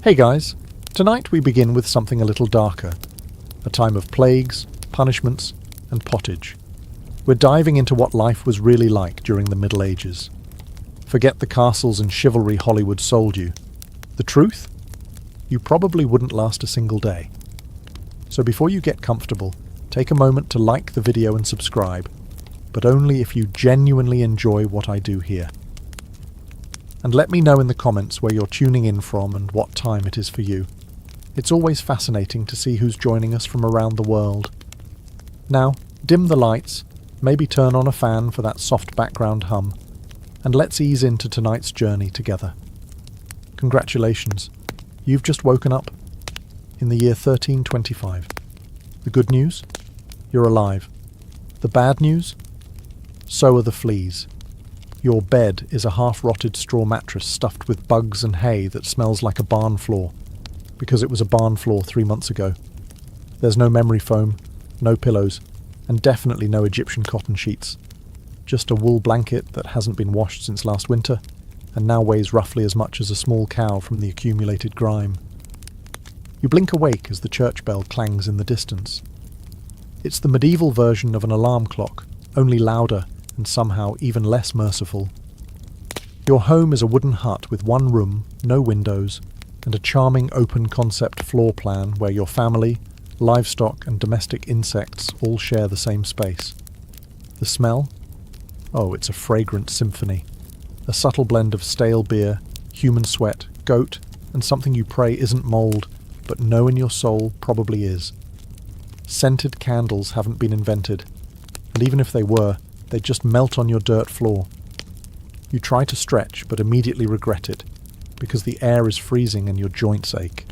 Hey guys, tonight we begin with something a little darker. A time of plagues, punishments, and pottage. We're diving into what life was really like during the Middle Ages. Forget the castles and chivalry Hollywood sold you. The truth? You probably wouldn't last a single day. So before you get comfortable, take a moment to like the video and subscribe, but only if you genuinely enjoy what I do here. And let me know in the comments where you're tuning in from and what time it is for you. It's always fascinating to see who's joining us from around the world. Now, dim the lights, maybe turn on a fan for that soft background hum, and let's ease into tonight's journey together. Congratulations, you've just woken up in the year 1325. The good news? You're alive. The bad news? So are the fleas. Your bed is a half-rotted straw mattress stuffed with bugs and hay that smells like a barn floor, because it was a barn floor 3 months ago. There's no memory foam, no pillows, and definitely no Egyptian cotton sheets. Just a wool blanket that hasn't been washed since last winter, and now weighs roughly as much as a small cow from the accumulated grime. You blink awake as the church bell clangs in the distance. It's the medieval version of an alarm clock, only louder and somehow even less merciful. Your home is a wooden hut with one room, no windows, and a charming open-concept floor plan where your family, livestock and domestic insects all share the same space. The smell? Oh, it's a fragrant symphony. A subtle blend of stale beer, human sweat, goat, and something you pray isn't mould, but know in your soul probably is. Scented candles haven't been invented, and even if they were, they just melt on your dirt floor. You try to stretch, but immediately regret it, because the air is freezing and your joints ache.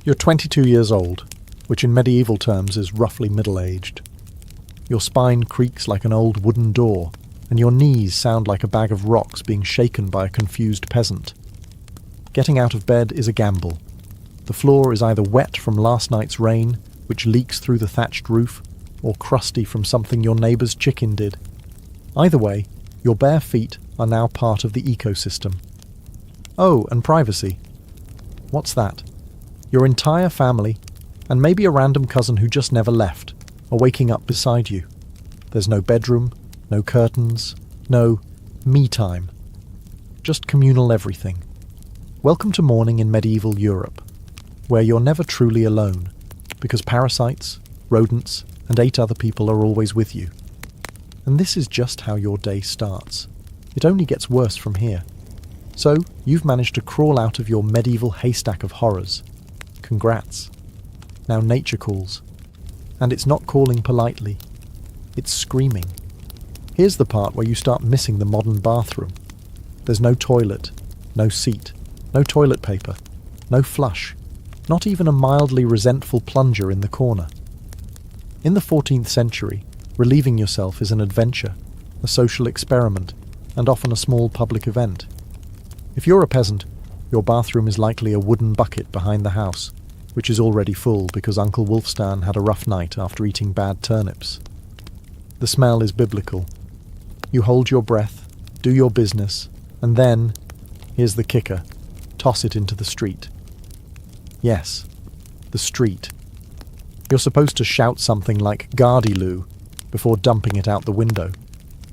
You're 22 years old, which in medieval terms is roughly middle-aged. Your spine creaks like an old wooden door, and your knees sound like a bag of rocks being shaken by a confused peasant. Getting out of bed is a gamble. The floor is either wet from last night's rain, which leaks through the thatched roof, or crusty from something your neighbour's chicken did. Either way, your bare feet are now part of the ecosystem. Oh, and privacy. What's that? Your entire family, and maybe a random cousin who just never left, are waking up beside you. There's no bedroom, no curtains, no me time. Just communal everything. Welcome to morning in medieval Europe, where you're never truly alone, because parasites, rodents, and 8 other people are always with you. And this is just how your day starts. It only gets worse from here. So, you've managed to crawl out of your medieval haystack of horrors. Congrats. Now nature calls. And it's not calling politely. It's screaming. Here's the part where you start missing the modern bathroom. There's no toilet, no seat, no toilet paper, no flush, not even a mildly resentful plunger in the corner. In the 14th century, relieving yourself is an adventure, a social experiment, and often a small public event. If you're a peasant, your bathroom is likely a wooden bucket behind the house, which is already full because Uncle Wolfstan had a rough night after eating bad turnips. The smell is biblical. You hold your breath, do your business, and then, here's the kicker, toss it into the street. Yes, the street. You're supposed to shout something like "Gardez-loo" before dumping it out the window.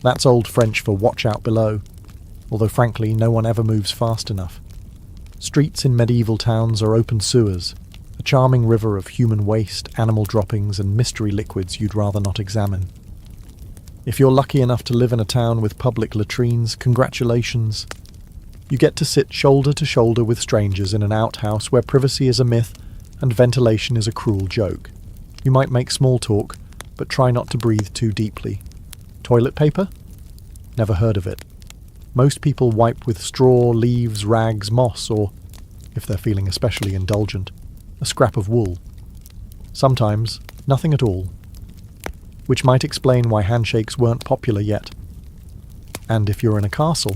That's Old French for "watch out below," although frankly no one ever moves fast enough. Streets in medieval towns are open sewers, a charming river of human waste, animal droppings and mystery liquids you'd rather not examine. If you're lucky enough to live in a town with public latrines, congratulations. You get to sit shoulder to shoulder with strangers in an outhouse where privacy is a myth and ventilation is a cruel joke. You might make small talk, but try not to breathe too deeply. Toilet paper? Never heard of it. Most people wipe with straw, leaves, rags, moss, or, if they're feeling especially indulgent, a scrap of wool. Sometimes, nothing at all. Which might explain why handshakes weren't popular yet. And if you're in a castle,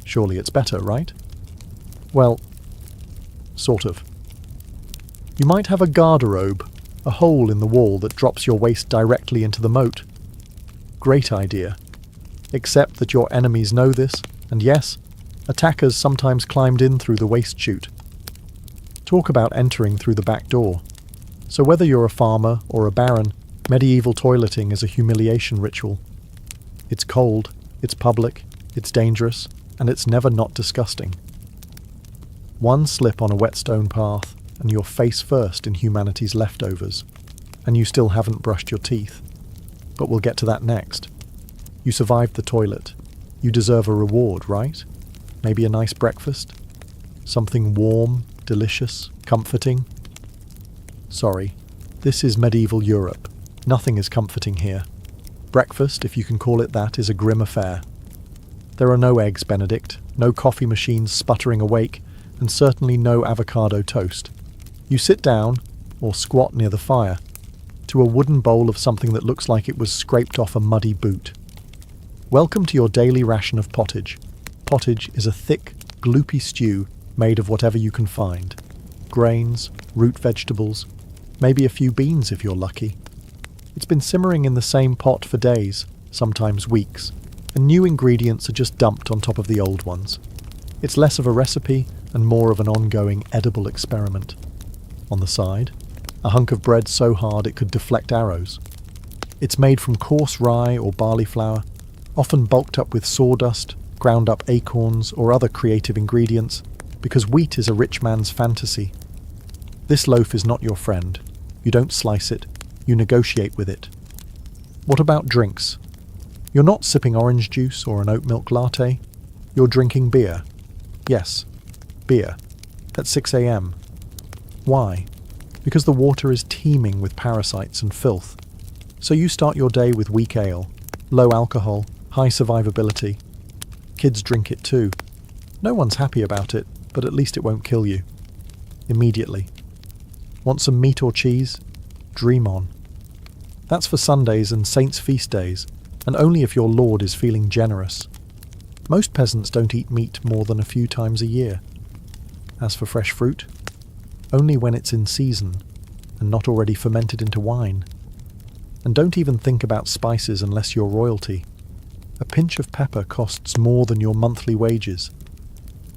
surely it's better, right? Well, sort of. You might have a garderobe, a hole in the wall that drops your waist directly into the moat. Great idea. Except that your enemies know this, and yes, attackers sometimes climbed in through the waist chute, Talk about entering through the back door. So whether you're a farmer or a baron, medieval toileting is a humiliation ritual. It's cold, it's public, it's dangerous, and it's never not disgusting. One slip on a wet stone path, and you're face first in humanity's leftovers, and you still haven't brushed your teeth. But we'll get to that next. You survived the toilet. You deserve a reward, right? Maybe a nice breakfast? Something warm, delicious, comforting? Sorry, this is medieval Europe. Nothing is comforting here. Breakfast, if you can call it that, is a grim affair. There are no eggs Benedict, no coffee machines sputtering awake, and certainly no avocado toast. You sit down, or squat near the fire, to a wooden bowl of something that looks like it was scraped off a muddy boot. Welcome to your daily ration of pottage. Pottage is a thick, gloopy stew made of whatever you can find. Grains, root vegetables, maybe a few beans if you're lucky. It's been simmering in the same pot for days, sometimes weeks, and new ingredients are just dumped on top of the old ones. It's less of a recipe and more of an ongoing edible experiment. On the side, a hunk of bread so hard it could deflect arrows. It's made from coarse rye or barley flour, often bulked up with sawdust, ground up acorns or other creative ingredients, because wheat is a rich man's fantasy. This loaf is not your friend. You don't slice it, you negotiate with it. What about drinks? You're not sipping orange juice or an oat milk latte. You're drinking beer. Yes, beer. At 6 a.m. Why? Because the water is teeming with parasites and filth. So you start your day with weak ale, low alcohol, high survivability. Kids drink it too. No one's happy about it, but at least it won't kill you. Immediately. Want some meat or cheese? Dream on. That's for Sundays and saints' feast days, and only if your lord is feeling generous. Most peasants don't eat meat more than a few times a year. As for fresh fruit, only when it's in season, and not already fermented into wine. And don't even think about spices unless you're royalty. A pinch of pepper costs more than your monthly wages.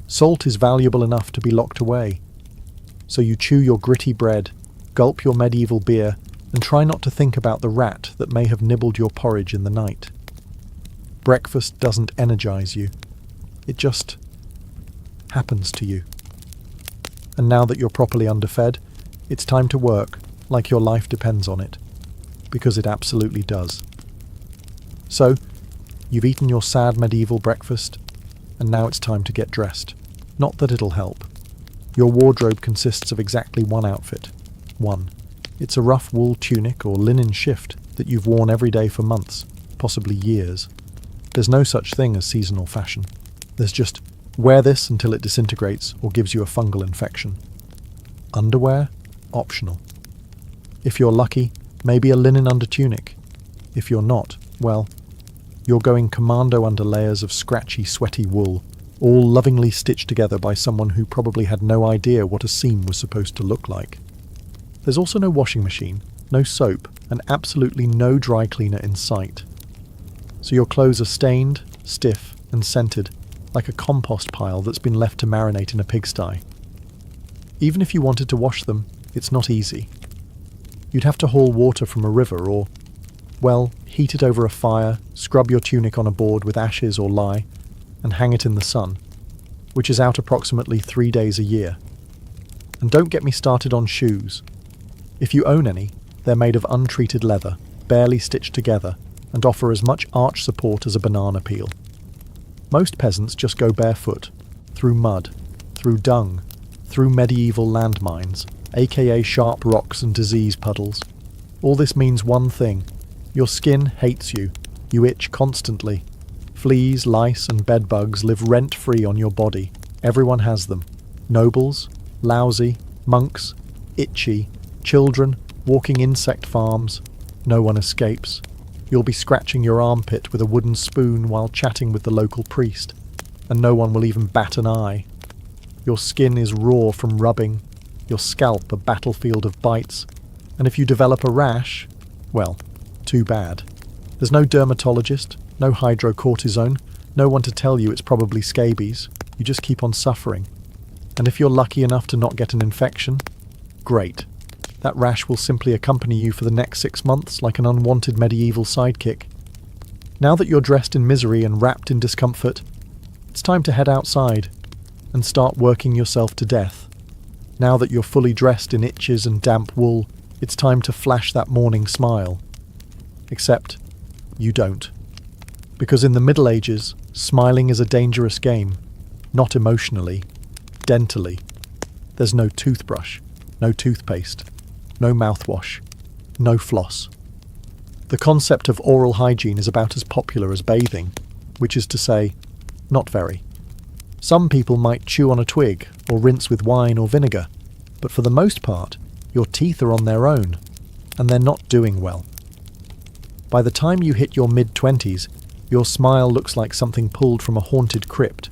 Salt is valuable enough to be locked away. So you chew your gritty bread, gulp your medieval beer, and try not to think about the rat that may have nibbled your porridge in the night. Breakfast doesn't energize you. It just happens to you. And now that you're properly underfed, it's time to work like your life depends on it. Because it absolutely does. So, you've eaten your sad medieval breakfast, and now it's time to get dressed. Not that it'll help. Your wardrobe consists of exactly one outfit. One. It's a rough wool tunic or linen shift that you've worn every day for months, possibly years. There's no such thing as seasonal fashion. There's just wear this until it disintegrates or gives you a fungal infection. Underwear? Optional. If you're lucky, maybe a linen undertunic. If you're not, well, you're going commando under layers of scratchy, sweaty wool, all lovingly stitched together by someone who probably had no idea what a seam was supposed to look like. There's also no washing machine, no soap, and absolutely no dry cleaner in sight. So your clothes are stained, stiff, and scented, like a compost pile that's been left to marinate in a pigsty. Even if you wanted to wash them, it's not easy. You'd have to haul water from a river or, well, heat it over a fire, scrub your tunic on a board with ashes or lye, and hang it in the sun, which is out approximately 3 days a year. And don't get me started on shoes. If you own any, they're made of untreated leather, barely stitched together, and offer as much arch support as a banana peel. Most peasants just go barefoot, through mud, through dung, through medieval landmines, aka sharp rocks and disease puddles. All this means one thing. Your skin hates you. You itch constantly. Fleas, lice, and bedbugs live rent-free on your body. Everyone has them. Nobles, lousy, monks, itchy, children, walking insect farms. No one escapes. You'll be scratching your armpit with a wooden spoon while chatting with the local priest, and no one will even bat an eye. Your skin is raw from rubbing, your scalp a battlefield of bites, and if you develop a rash, well, too bad. There's no dermatologist, no hydrocortisone, no one to tell you it's probably scabies. You just keep on suffering. And if you're lucky enough to not get an infection, great. That rash will simply accompany you for the next 6 months like an unwanted medieval sidekick. Now that you're dressed in misery and wrapped in discomfort, it's time to head outside and start working yourself to death. Now that you're fully dressed in itches and damp wool, it's time to flash that morning smile. Except, you don't. Because in the Middle Ages, smiling is a dangerous game. Not emotionally, dentally. There's no toothbrush, no toothpaste, no mouthwash, no floss. The concept of oral hygiene is about as popular as bathing, which is to say, not very. Some people might chew on a twig or rinse with wine or vinegar, but for the most part, your teeth are on their own, and they're not doing well. By the time you hit your mid-20s, your smile looks like something pulled from a haunted crypt.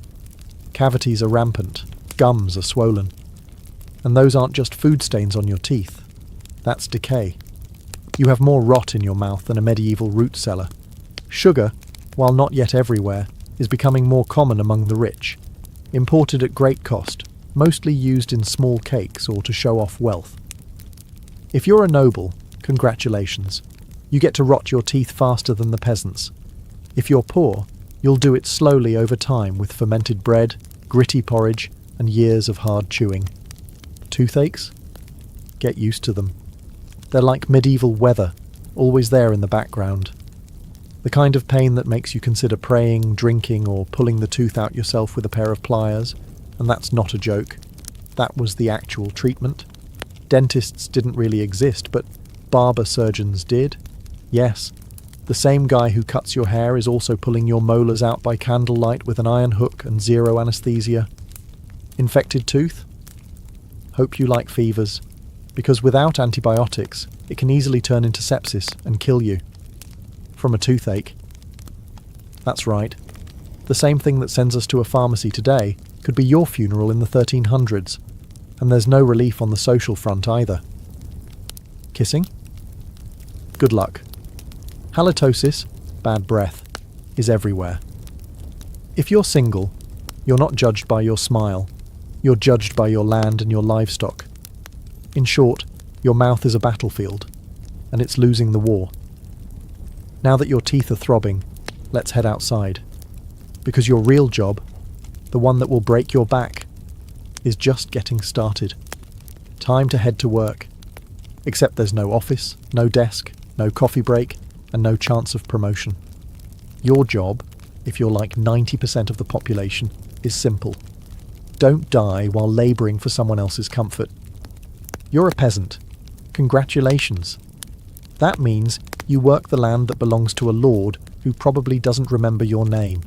Cavities are rampant, gums are swollen. And those aren't just food stains on your teeth. That's decay. You have more rot in your mouth than a medieval root cellar. Sugar, while not yet everywhere, is becoming more common among the rich. Imported at great cost, mostly used in small cakes or to show off wealth. If you're a noble, congratulations. You get to rot your teeth faster than the peasants. If you're poor, you'll do it slowly over time with fermented bread, gritty porridge, and years of hard chewing. Toothaches? Get used to them. They're like medieval weather, always there in the background. The kind of pain that makes you consider praying, drinking, or pulling the tooth out yourself with a pair of pliers, and that's not a joke. That was the actual treatment. Dentists didn't really exist, but barber surgeons did. Yes, the same guy who cuts your hair is also pulling your molars out by candlelight with an iron hook and zero anesthesia. Infected tooth? Hope you like fevers, because without antibiotics, it can easily turn into sepsis and kill you. From a toothache. That's right. The same thing that sends us to a pharmacy today could be your funeral in the 1300s, and there's no relief on the social front either. Kissing? Good luck. Halitosis, bad breath, is everywhere. If you're single, you're not judged by your smile. You're judged by your land and your livestock. In short, your mouth is a battlefield, and it's losing the war. Now that your teeth are throbbing, let's head outside. Because your real job, the one that will break your back, is just getting started. Time to head to work. Except there's no office, no desk, no coffee break, and no chance of promotion. Your job, if you're like 90% of the population, is simple. Don't die while labouring for someone else's comfort. You're a peasant. Congratulations. That means you work the land that belongs to a lord who probably doesn't remember your name.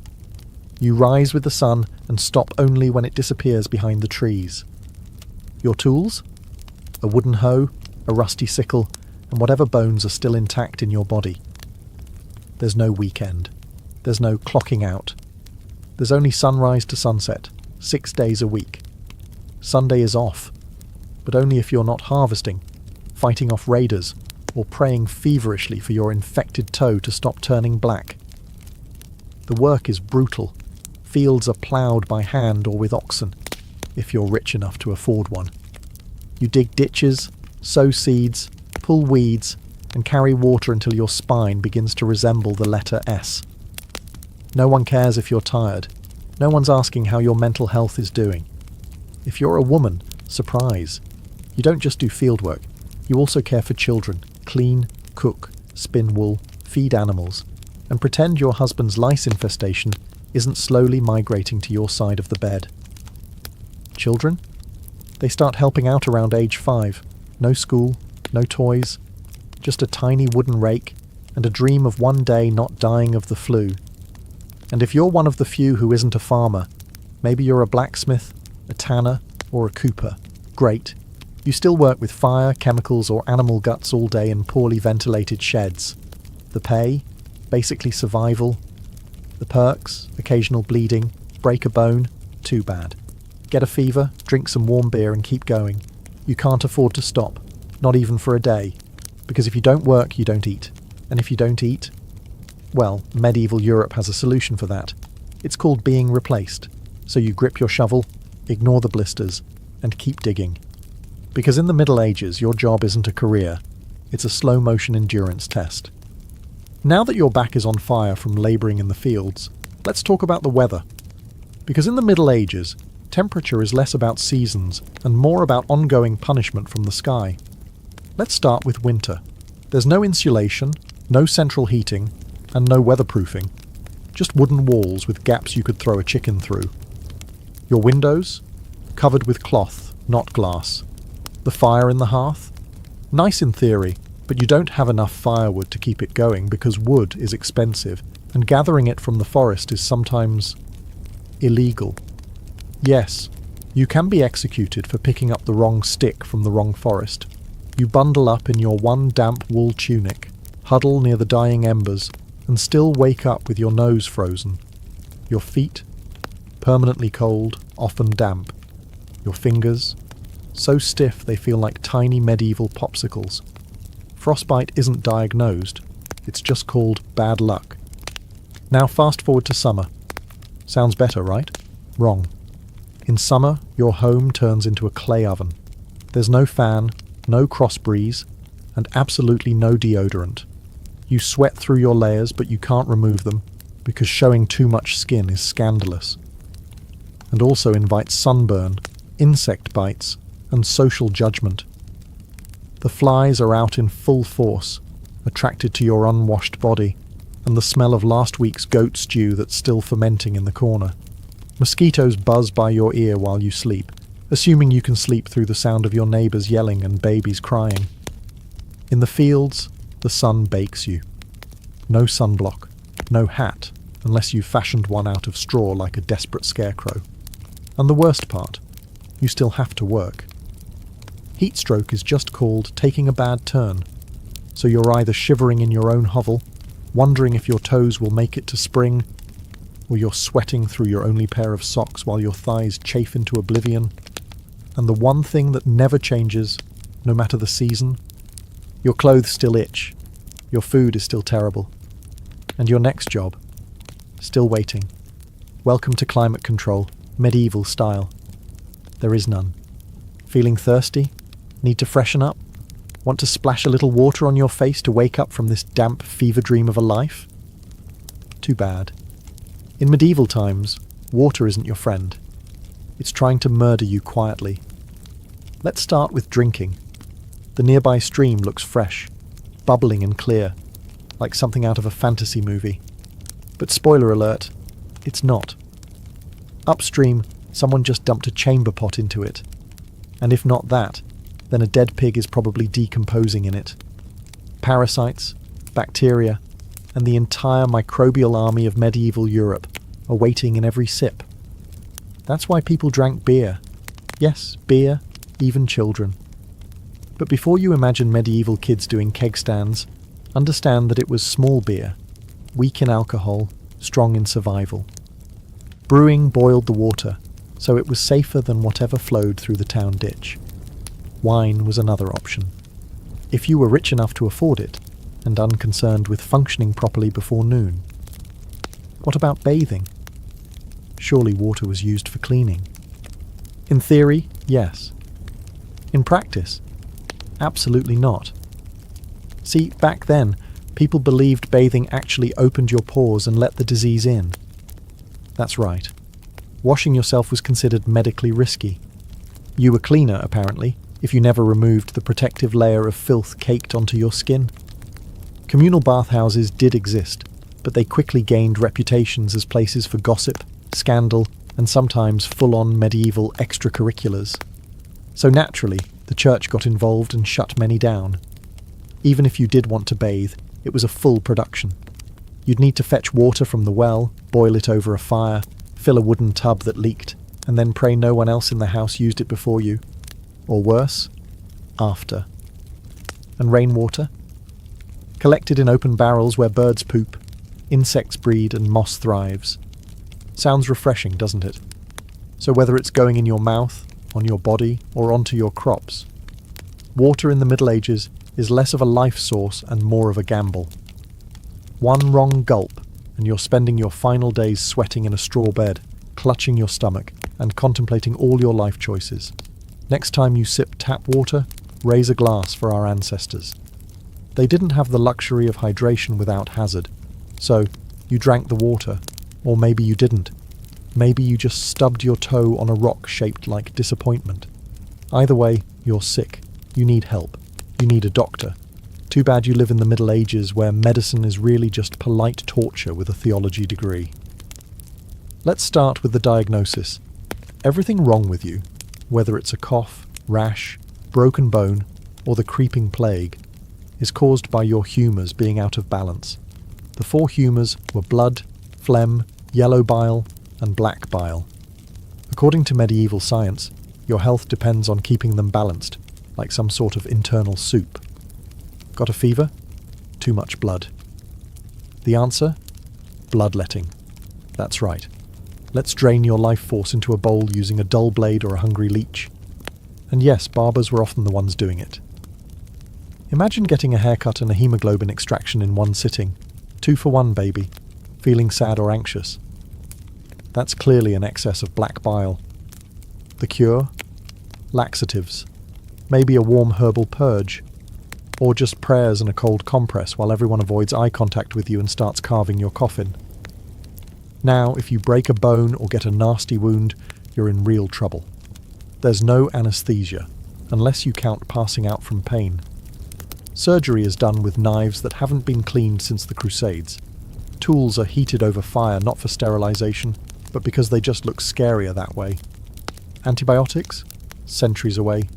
You rise with the sun and stop only when it disappears behind the trees. Your tools? A wooden hoe, a rusty sickle, and whatever bones are still intact in your body. There's no weekend. There's no clocking out. There's only sunrise to sunset, 6 days a week. Sunday is off, but only if you're not harvesting, fighting off raiders, or praying feverishly for your infected toe to stop turning black. The work is brutal. Fields are ploughed by hand or with oxen, if you're rich enough to afford one. You dig ditches, sow seeds, pull weeds, and carry water until your spine begins to resemble the letter S. No one cares if you're tired. No one's asking how your mental health is doing. If you're a woman, surprise. You don't just do fieldwork. You also care for children, clean, cook, spin wool, feed animals, and pretend your husband's lice infestation isn't slowly migrating to your side of the bed. Children? They start helping out around age 5. No school, no toys, just a tiny wooden rake and a dream of one day not dying of the flu. And if you're one of the few who isn't a farmer, maybe you're a blacksmith, a tanner, or a cooper. Great. You still work with fire, chemicals, or animal guts all day in poorly ventilated sheds. The pay? Basically survival. The perks? Occasional bleeding. Break a bone? Too bad. Get a fever, drink some warm beer and keep going. You can't afford to stop. Not even for a day. Because if you don't work, you don't eat. And if you don't eat, well, medieval Europe has a solution for that. It's called being replaced. So you grip your shovel, ignore the blisters, and keep digging. Because in the Middle Ages, your job isn't a career, it's a slow-motion endurance test. Now that your back is on fire from labouring in the fields, let's talk about the weather. Because in the Middle Ages, temperature is less about seasons and more about ongoing punishment from the sky. Let's start with winter. There's no insulation, no central heating, and no weatherproofing. Just wooden walls with gaps you could throw a chicken through. Your windows? Covered with cloth, not glass. The fire in the hearth? Nice in theory, but you don't have enough firewood to keep it going because wood is expensive, and gathering it from the forest is sometimes illegal. Yes, you can be executed for picking up the wrong stick from the wrong forest. You bundle up in your one damp wool tunic, huddle near the dying embers, and still wake up with your nose frozen. Your feet? Permanently cold, often damp. Your fingers? So stiff they feel like tiny medieval popsicles. Frostbite isn't diagnosed, it's just called bad luck. Now fast forward to summer. Sounds better, right? Wrong. In summer, your home turns into a clay oven. There's no fan, no cross breeze, and absolutely no deodorant. You sweat through your layers, but you can't remove them, because showing too much skin is scandalous. And also invites sunburn, insect bites, and social judgment. The flies are out in full force, attracted to your unwashed body, and the smell of last week's goat stew that's still fermenting in the corner. Mosquitoes buzz by your ear while you sleep, assuming you can sleep through the sound of your neighbours yelling and babies crying. In the fields, the sun bakes you. No sunblock, no hat, unless you've fashioned one out of straw like a desperate scarecrow. And the worst part, you still have to work. Heatstroke is just called taking a bad turn, so you're either shivering in your own hovel, wondering if your toes will make it to spring, or you're sweating through your only pair of socks while your thighs chafe into oblivion. And the one thing that never changes, no matter the season, your clothes still itch, your food is still terrible, and your next job, still waiting. Welcome to climate control, medieval style. There is none. Feeling thirsty? Need to freshen up? Want to splash a little water on your face to wake up from this damp fever dream of a life? Too bad. In medieval times, water isn't your friend. It's trying to murder you quietly. Let's start with drinking. The nearby stream looks fresh, bubbling and clear, like something out of a fantasy movie. But spoiler alert, it's not. Upstream, someone just dumped a chamber pot into it. And if not that, then a dead pig is probably decomposing in it. Parasites, bacteria, and the entire microbial army of medieval Europe are waiting in every sip. That's why people drank beer. Yes, beer, even children. But before you imagine medieval kids doing keg stands, understand that it was small beer, weak in alcohol, strong in survival. Brewing boiled the water, so it was safer than whatever flowed through the town ditch. Wine was another option. If you were rich enough to afford it, and unconcerned with functioning properly before noon. What about bathing? Surely water was used for cleaning. In theory, yes. In practice, absolutely not. See, back then, people believed bathing actually opened your pores and let the disease in. That's right. Washing yourself was considered medically risky. You were cleaner, apparently, if you never removed the protective layer of filth caked onto your skin. Communal bathhouses did exist, but they quickly gained reputations as places for gossip, scandal, and sometimes full-on medieval extracurriculars. So naturally, the church got involved and shut many down. Even if you did want to bathe, it was a full production. You'd need to fetch water from the well, boil it over a fire, fill a wooden tub that leaked, and then pray no one else in the house used it before you. Or worse, after. And rainwater? Collected in open barrels where birds poop, insects breed and moss thrives. Sounds refreshing, doesn't it? So whether it's going in your mouth, on your body, or onto your crops, water in the Middle Ages is less of a life source and more of a gamble. One wrong gulp, and you're spending your final days sweating in a straw bed, clutching your stomach, and contemplating all your life choices. Next time you sip tap water, raise a glass for our ancestors. They didn't have the luxury of hydration without hazard, so you drank the water, or maybe you didn't. Maybe you just stubbed your toe on a rock shaped like disappointment. Either way, you're sick. You need help. You need a doctor. Too bad you live in the Middle Ages where medicine is really just polite torture with a theology degree. Let's start with the diagnosis. Everything wrong with you, whether it's a cough, rash, broken bone, or the creeping plague, is caused by your humours being out of balance. The 4 humours were blood, phlegm, yellow bile, and black bile. According to medieval science, your health depends on keeping them balanced, like some sort of internal soup. Got a fever? Too much blood. The answer? Bloodletting. That's right. Let's drain your life force into a bowl using a dull blade or a hungry leech. And yes, barbers were often the ones doing it. Imagine getting a haircut and a hemoglobin extraction in one sitting. 2 for 1, baby. Feeling sad or anxious? That's clearly an excess of black bile. The cure? Laxatives. Maybe a warm herbal purge. Or just prayers and a cold compress while everyone avoids eye contact with you and starts carving your coffin. Now, if you break a bone or get a nasty wound, you're in real trouble. There's no anesthesia, unless you count passing out from pain. Surgery is done with knives that haven't been cleaned since the Crusades. Tools are heated over fire not for sterilization, but because they just look scarier that way. Antibiotics? Centuries away.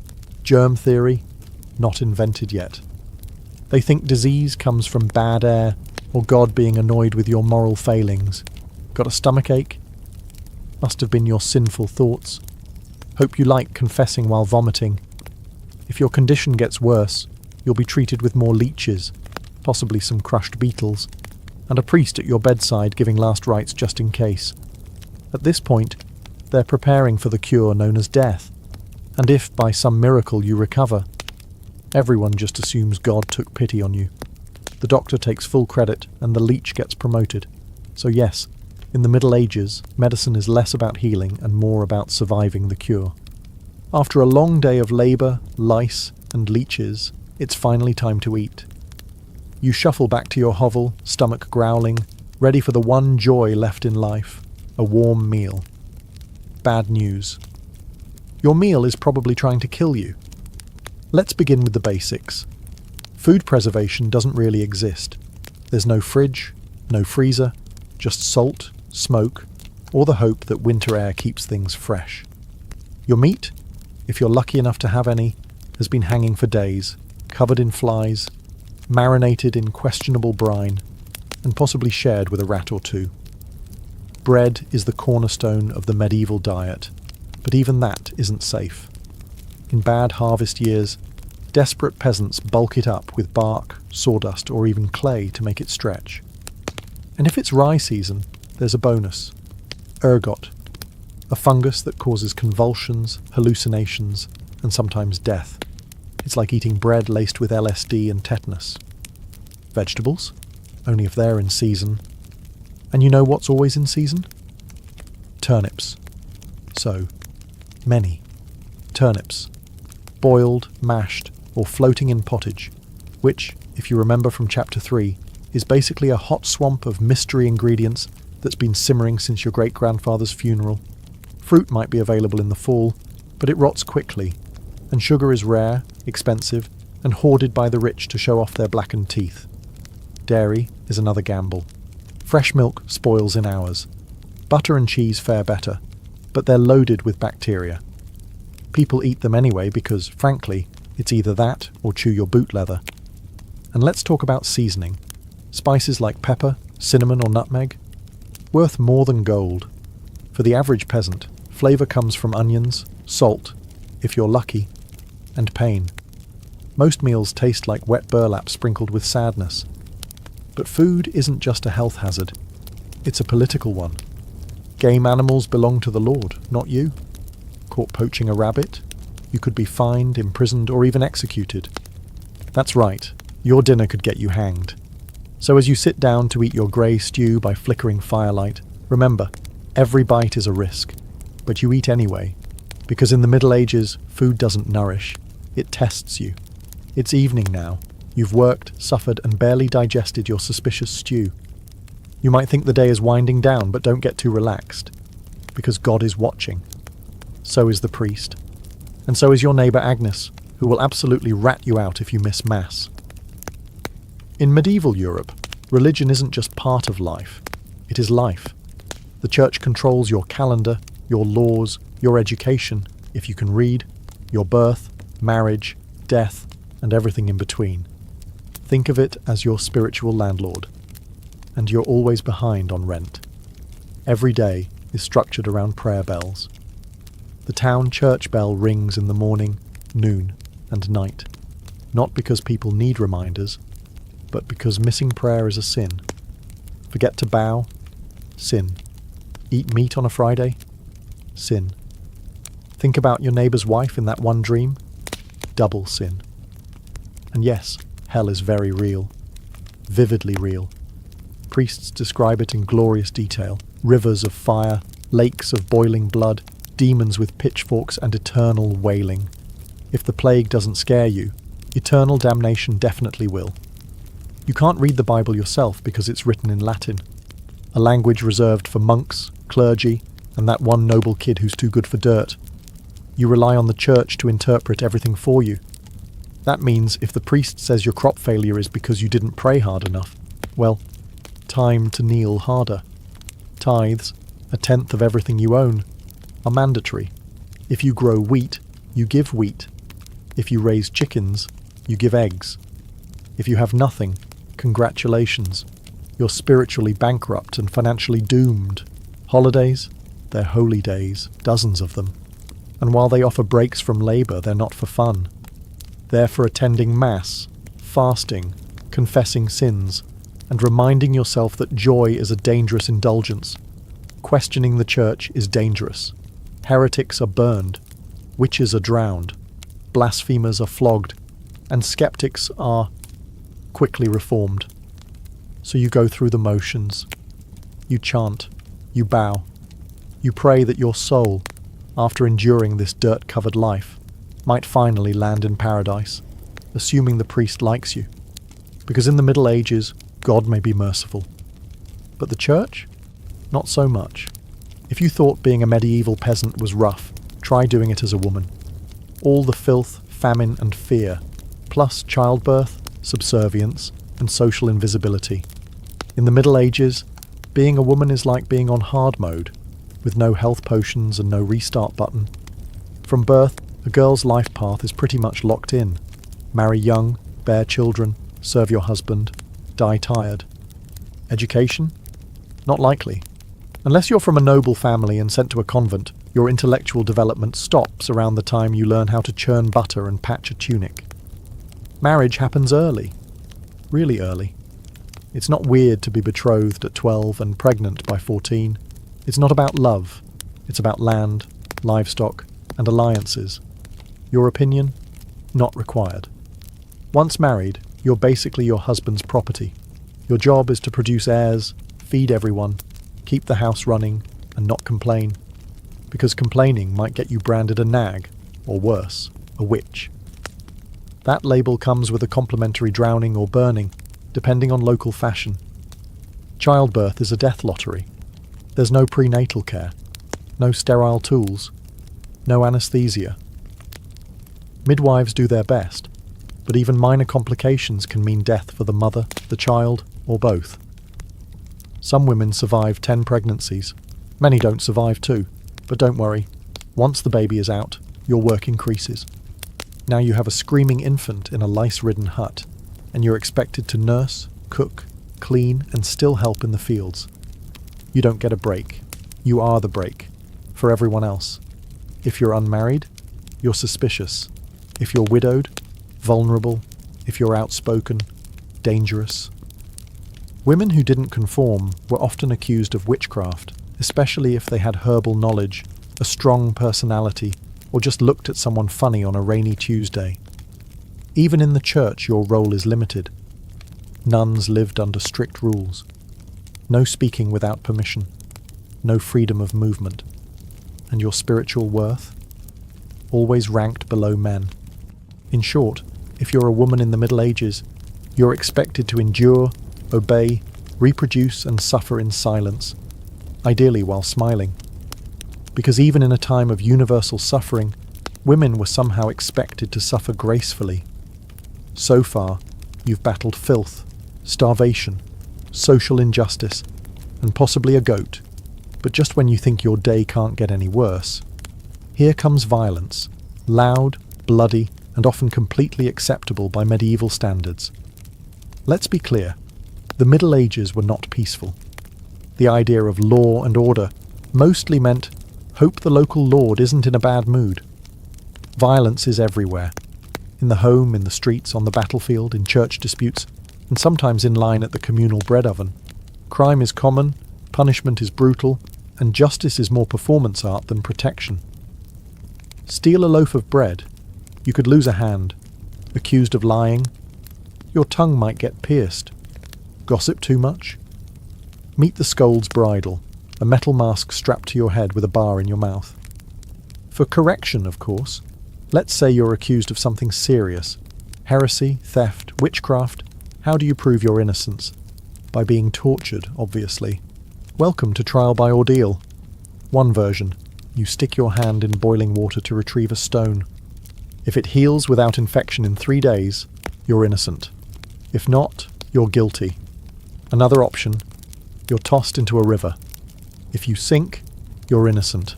Germ theory? Not invented yet. They think disease comes from bad air, or God being annoyed with your moral failings. Got a stomachache? Must have been your sinful thoughts. Hope you like confessing while vomiting. If your condition gets worse, you'll be treated with more leeches, possibly some crushed beetles, and a priest at your bedside giving last rites just in case. At this point, they're preparing for the cure known as death, and if by some miracle you recover, everyone just assumes God took pity on you. The doctor takes full credit and the leech gets promoted. So yes, in the Middle Ages, medicine is less about healing and more about surviving the cure. After a long day of labour, lice, and leeches, it's finally time to eat. You shuffle back to your hovel, stomach growling, ready for the one joy left in life, a warm meal. Bad news. Your meal is probably trying to kill you. Let's begin with the basics. Food preservation doesn't really exist. There's no fridge, no freezer, just salt, smoke, or the hope that winter air keeps things fresh. Your meat, if you're lucky enough to have any, has been hanging for days, covered in flies, marinated in questionable brine, and possibly shared with a rat or 2. Bread is the cornerstone of the medieval diet, but even that isn't safe. In bad harvest years, desperate peasants bulk it up with bark, sawdust, or even clay to make it stretch. And if it's rye season, there's a bonus. Ergot, a fungus that causes convulsions, hallucinations, and sometimes death. It's like eating bread laced with LSD and tetanus. Vegetables? Only if they're in season. And you know what's always in season? Turnips. So, many. Turnips. Boiled, mashed, or floating in pottage, which, if you remember from Chapter 3, is basically a hot swamp of mystery ingredients that's been simmering since your great-grandfather's funeral. Fruit might be available in the fall, but it rots quickly, and sugar is rare, expensive, and hoarded by the rich to show off their blackened teeth. Dairy is another gamble. Fresh milk spoils in hours. Butter and cheese fare better, but they're loaded with bacteria. People eat them anyway because, frankly, it's either that or chew your boot leather. And let's talk about seasoning. Spices like pepper, cinnamon or nutmeg? Worth more than gold. For the average peasant, flavour comes from onions, salt, if you're lucky, and pain. Most meals taste like wet burlap sprinkled with sadness. But food isn't just a health hazard. It's a political one. Game animals belong to the Lord, not you. Caught poaching a rabbit, you could be fined, imprisoned, or even executed. That's right, your dinner could get you hanged. So as you sit down to eat your grey stew by flickering firelight, remember, every bite is a risk. but you eat anyway, because in the Middle Ages, food doesn't nourish, it tests you. It's evening now. You've worked, suffered, and barely digested your suspicious stew. You might think the day is winding down, but don't get too relaxed, because God is watching. So is the priest. And so is your neighbour Agnes, who will absolutely rat you out if you miss Mass. In medieval Europe, religion isn't just part of life, it is life. The church controls your calendar, your laws, your education, if you can read, your birth, marriage, death, and everything in between. Think of it as your spiritual landlord. And you're always behind on rent. Every day is structured around prayer bells. The town church bell rings in the morning, noon, and night. Not because people need reminders, but because missing prayer is a sin. Forget to bow? Sin. Eat meat on a Friday? Sin. Think about your neighbour's wife in that one dream? Double sin. And yes, hell is very real. Vividly real. Priests describe it in glorious detail. Rivers of fire, lakes of boiling blood, demons with pitchforks and eternal wailing. If the plague doesn't scare you, eternal damnation definitely will. You can't read the Bible yourself because it's written in Latin, a language reserved for monks, clergy, and that one noble kid who's too good for dirt. You rely on the church to interpret everything for you. That means if the priest says your crop failure is because you didn't pray hard enough, well, time to kneel harder. Tithes, 1/10 of everything you own, are mandatory. If you grow wheat, you give wheat. If you raise chickens, you give eggs. If you have nothing, congratulations. You're spiritually bankrupt and financially doomed. Holidays? They're holy days, dozens of them. And while they offer breaks from labour, they're not for fun. They're for attending Mass, fasting, confessing sins, and reminding yourself that joy is a dangerous indulgence. Questioning the church is dangerous. Heretics are burned. Witches are drowned. Blasphemers are flogged. And skeptics are quickly reformed. So you go through the motions. You chant. You bow. You pray that your soul, after enduring this dirt-covered life, might finally land in paradise, assuming the priest likes you. Because in the Middle Ages, God may be merciful. But the church? Not so much. If you thought being a medieval peasant was rough, try doing it as a woman. All the filth, famine and fear, plus childbirth, subservience, and social invisibility. In the Middle Ages, being a woman is like being on hard mode, with no health potions and no restart button. From birth, a girl's life path is pretty much locked in. Marry young, bear children, serve your husband, die tired. Education? Not likely. Unless you're from a noble family and sent to a convent, your intellectual development stops around the time you learn how to churn butter and patch a tunic. Marriage happens early. Really early. It's not weird to be betrothed at 12 and pregnant by 14. It's not about love. It's about land, livestock, and alliances. Your opinion? Not required. Once married, you're basically your husband's property. Your job is to produce heirs, feed everyone, keep the house running, and not complain. Because complaining might get you branded a nag, or worse, a witch. That label comes with a complimentary drowning or burning, depending on local fashion. Childbirth is a death lottery. There's no prenatal care, no sterile tools, no anesthesia. Midwives do their best, but even minor complications can mean death for the mother, the child, or both. Some women survive 10 pregnancies. Many don't survive 2, but don't worry. Once the baby is out, your work increases. Now you have a screaming infant in a lice-ridden hut, and you're expected to nurse, cook, clean, and still help in the fields. You don't get a break. You are the break. For everyone else. If you're unmarried, you're suspicious. If you're widowed, vulnerable. If you're outspoken, dangerous. Women who didn't conform were often accused of witchcraft, especially if they had herbal knowledge, a strong personality, or just looked at someone funny on a rainy Tuesday. Even in the church, your role is limited. Nuns lived under strict rules. No speaking without permission. No freedom of movement. and your spiritual worth, always ranked below men. In short, if you're a woman in the Middle Ages, you're expected to endure, obey, reproduce and suffer in silence, ideally while smiling. Because even in a time of universal suffering, women were somehow expected to suffer gracefully. So far, you've battled filth, starvation, social injustice, and possibly a goat. But just when you think your day can't get any worse, here comes violence, loud, bloody, and often completely acceptable by medieval standards. Let's be clear, the Middle Ages were not peaceful. The idea of law and order mostly meant, hope the local lord isn't in a bad mood. Violence is everywhere. In the home, in the streets, on the battlefield, in church disputes, and sometimes in line at the communal bread oven. Crime is common, punishment is brutal, and justice is more performance art than protection. Steal a loaf of bread, you could lose a hand. Accused of lying, your tongue might get pierced. Gossip too much? Meet the scold's bridle, a metal mask strapped to your head with a bar in your mouth. For correction, of course, let's say you're accused of something serious. Heresy, theft, witchcraft. How do you prove your innocence? By being tortured, obviously. Welcome to trial by ordeal. One version, you stick your hand in boiling water to retrieve a stone. If it heals without infection in 3 days, you're innocent. If not, you're guilty. Another option, you're tossed into a river. If you sink, you're innocent,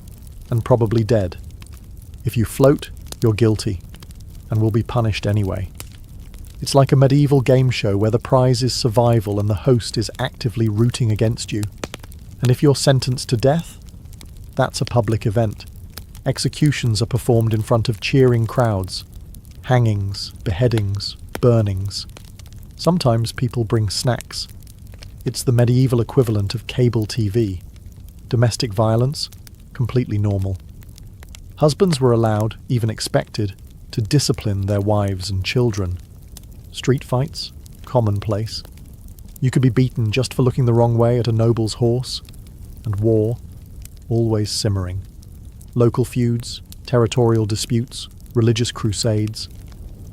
and probably dead. If you float, you're guilty, and will be punished anyway. It's like a medieval game show where the prize is survival and the host is actively rooting against you. And if you're sentenced to death, that's a public event. Executions are performed in front of cheering crowds. Hangings, beheadings, burnings. Sometimes people bring snacks. It's the medieval equivalent of cable TV. Domestic violence, completely normal. Husbands were allowed, even expected, to discipline their wives and children. Street fights, commonplace. You could be beaten just for looking the wrong way at a noble's horse. And war, always simmering. Local feuds, territorial disputes, religious crusades.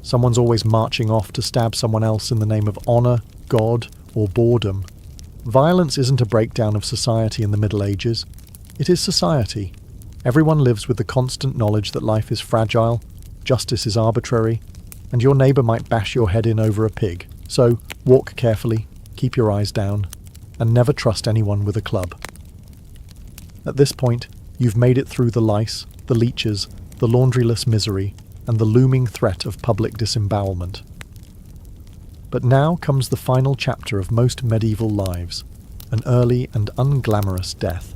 Someone's always marching off to stab someone else in the name of honour, God, or boredom. Violence isn't a breakdown of society in the Middle Ages. It is society. Everyone lives with the constant knowledge that life is fragile, justice is arbitrary, and your neighbour might bash your head in over a pig. So, walk carefully, keep your eyes down, and never trust anyone with a club. At this point, you've made it through the lice, the leeches, the laundryless misery, and the looming threat of public disembowelment. But now comes the final chapter of most medieval lives, an early and unglamorous death.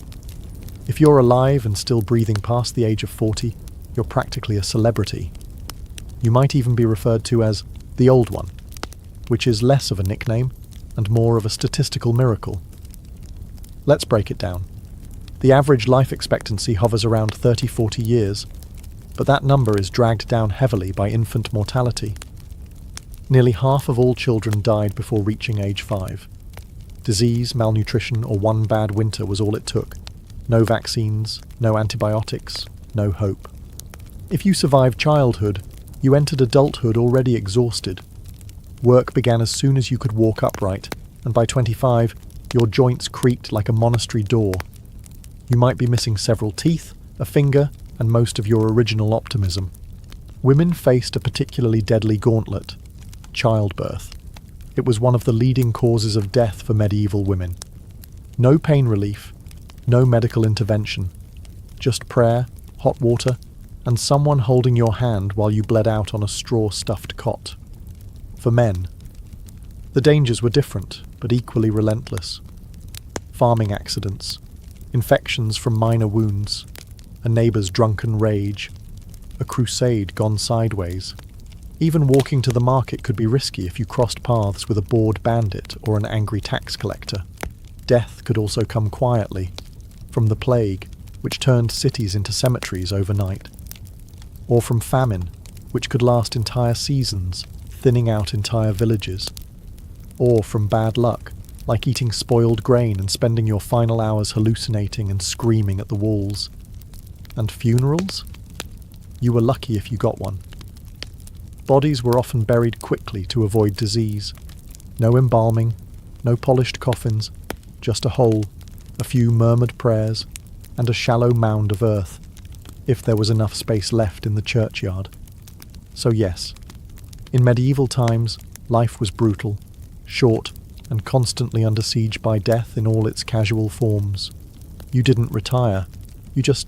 If you're alive and still breathing past the age of 40, you're practically a celebrity. You might even be referred to as the Old One, which is less of a nickname and more of a statistical miracle. Let's break it down. The average life expectancy hovers around 30-40 years, but that number is dragged down heavily by infant mortality. Nearly half of all children died before reaching age 5. Disease, malnutrition, or one bad winter was all it took. No vaccines, no antibiotics, no hope. If you survived childhood, you entered adulthood already exhausted. Work began as soon as you could walk upright, and by 25, your joints creaked like a monastery door. You might be missing several teeth, a finger, and most of your original optimism. Women faced a particularly deadly gauntlet: childbirth. It was one of the leading causes of death for medieval women. No pain relief, no medical intervention, just prayer, hot water, and someone holding your hand while you bled out on a straw-stuffed cot. For men, the dangers were different, but equally relentless. Farming accidents, infections from minor wounds, a neighbour's drunken rage, a crusade gone sideways. Even walking to the market could be risky if you crossed paths with a bored bandit or an angry tax collector. Death could also come quietly, from the plague, which turned cities into cemeteries overnight, or from famine, which could last entire seasons, thinning out entire villages, or from bad luck, like eating spoiled grain and spending your final hours hallucinating and screaming at the walls. And funerals? You were lucky if you got one. Bodies were often buried quickly to avoid disease. No embalming, no polished coffins, just a hole, a few murmured prayers, and a shallow mound of earth, if there was enough space left in the churchyard. So yes, in medieval times, life was brutal, short, and constantly under siege by death in all its casual forms. You didn't retire, you just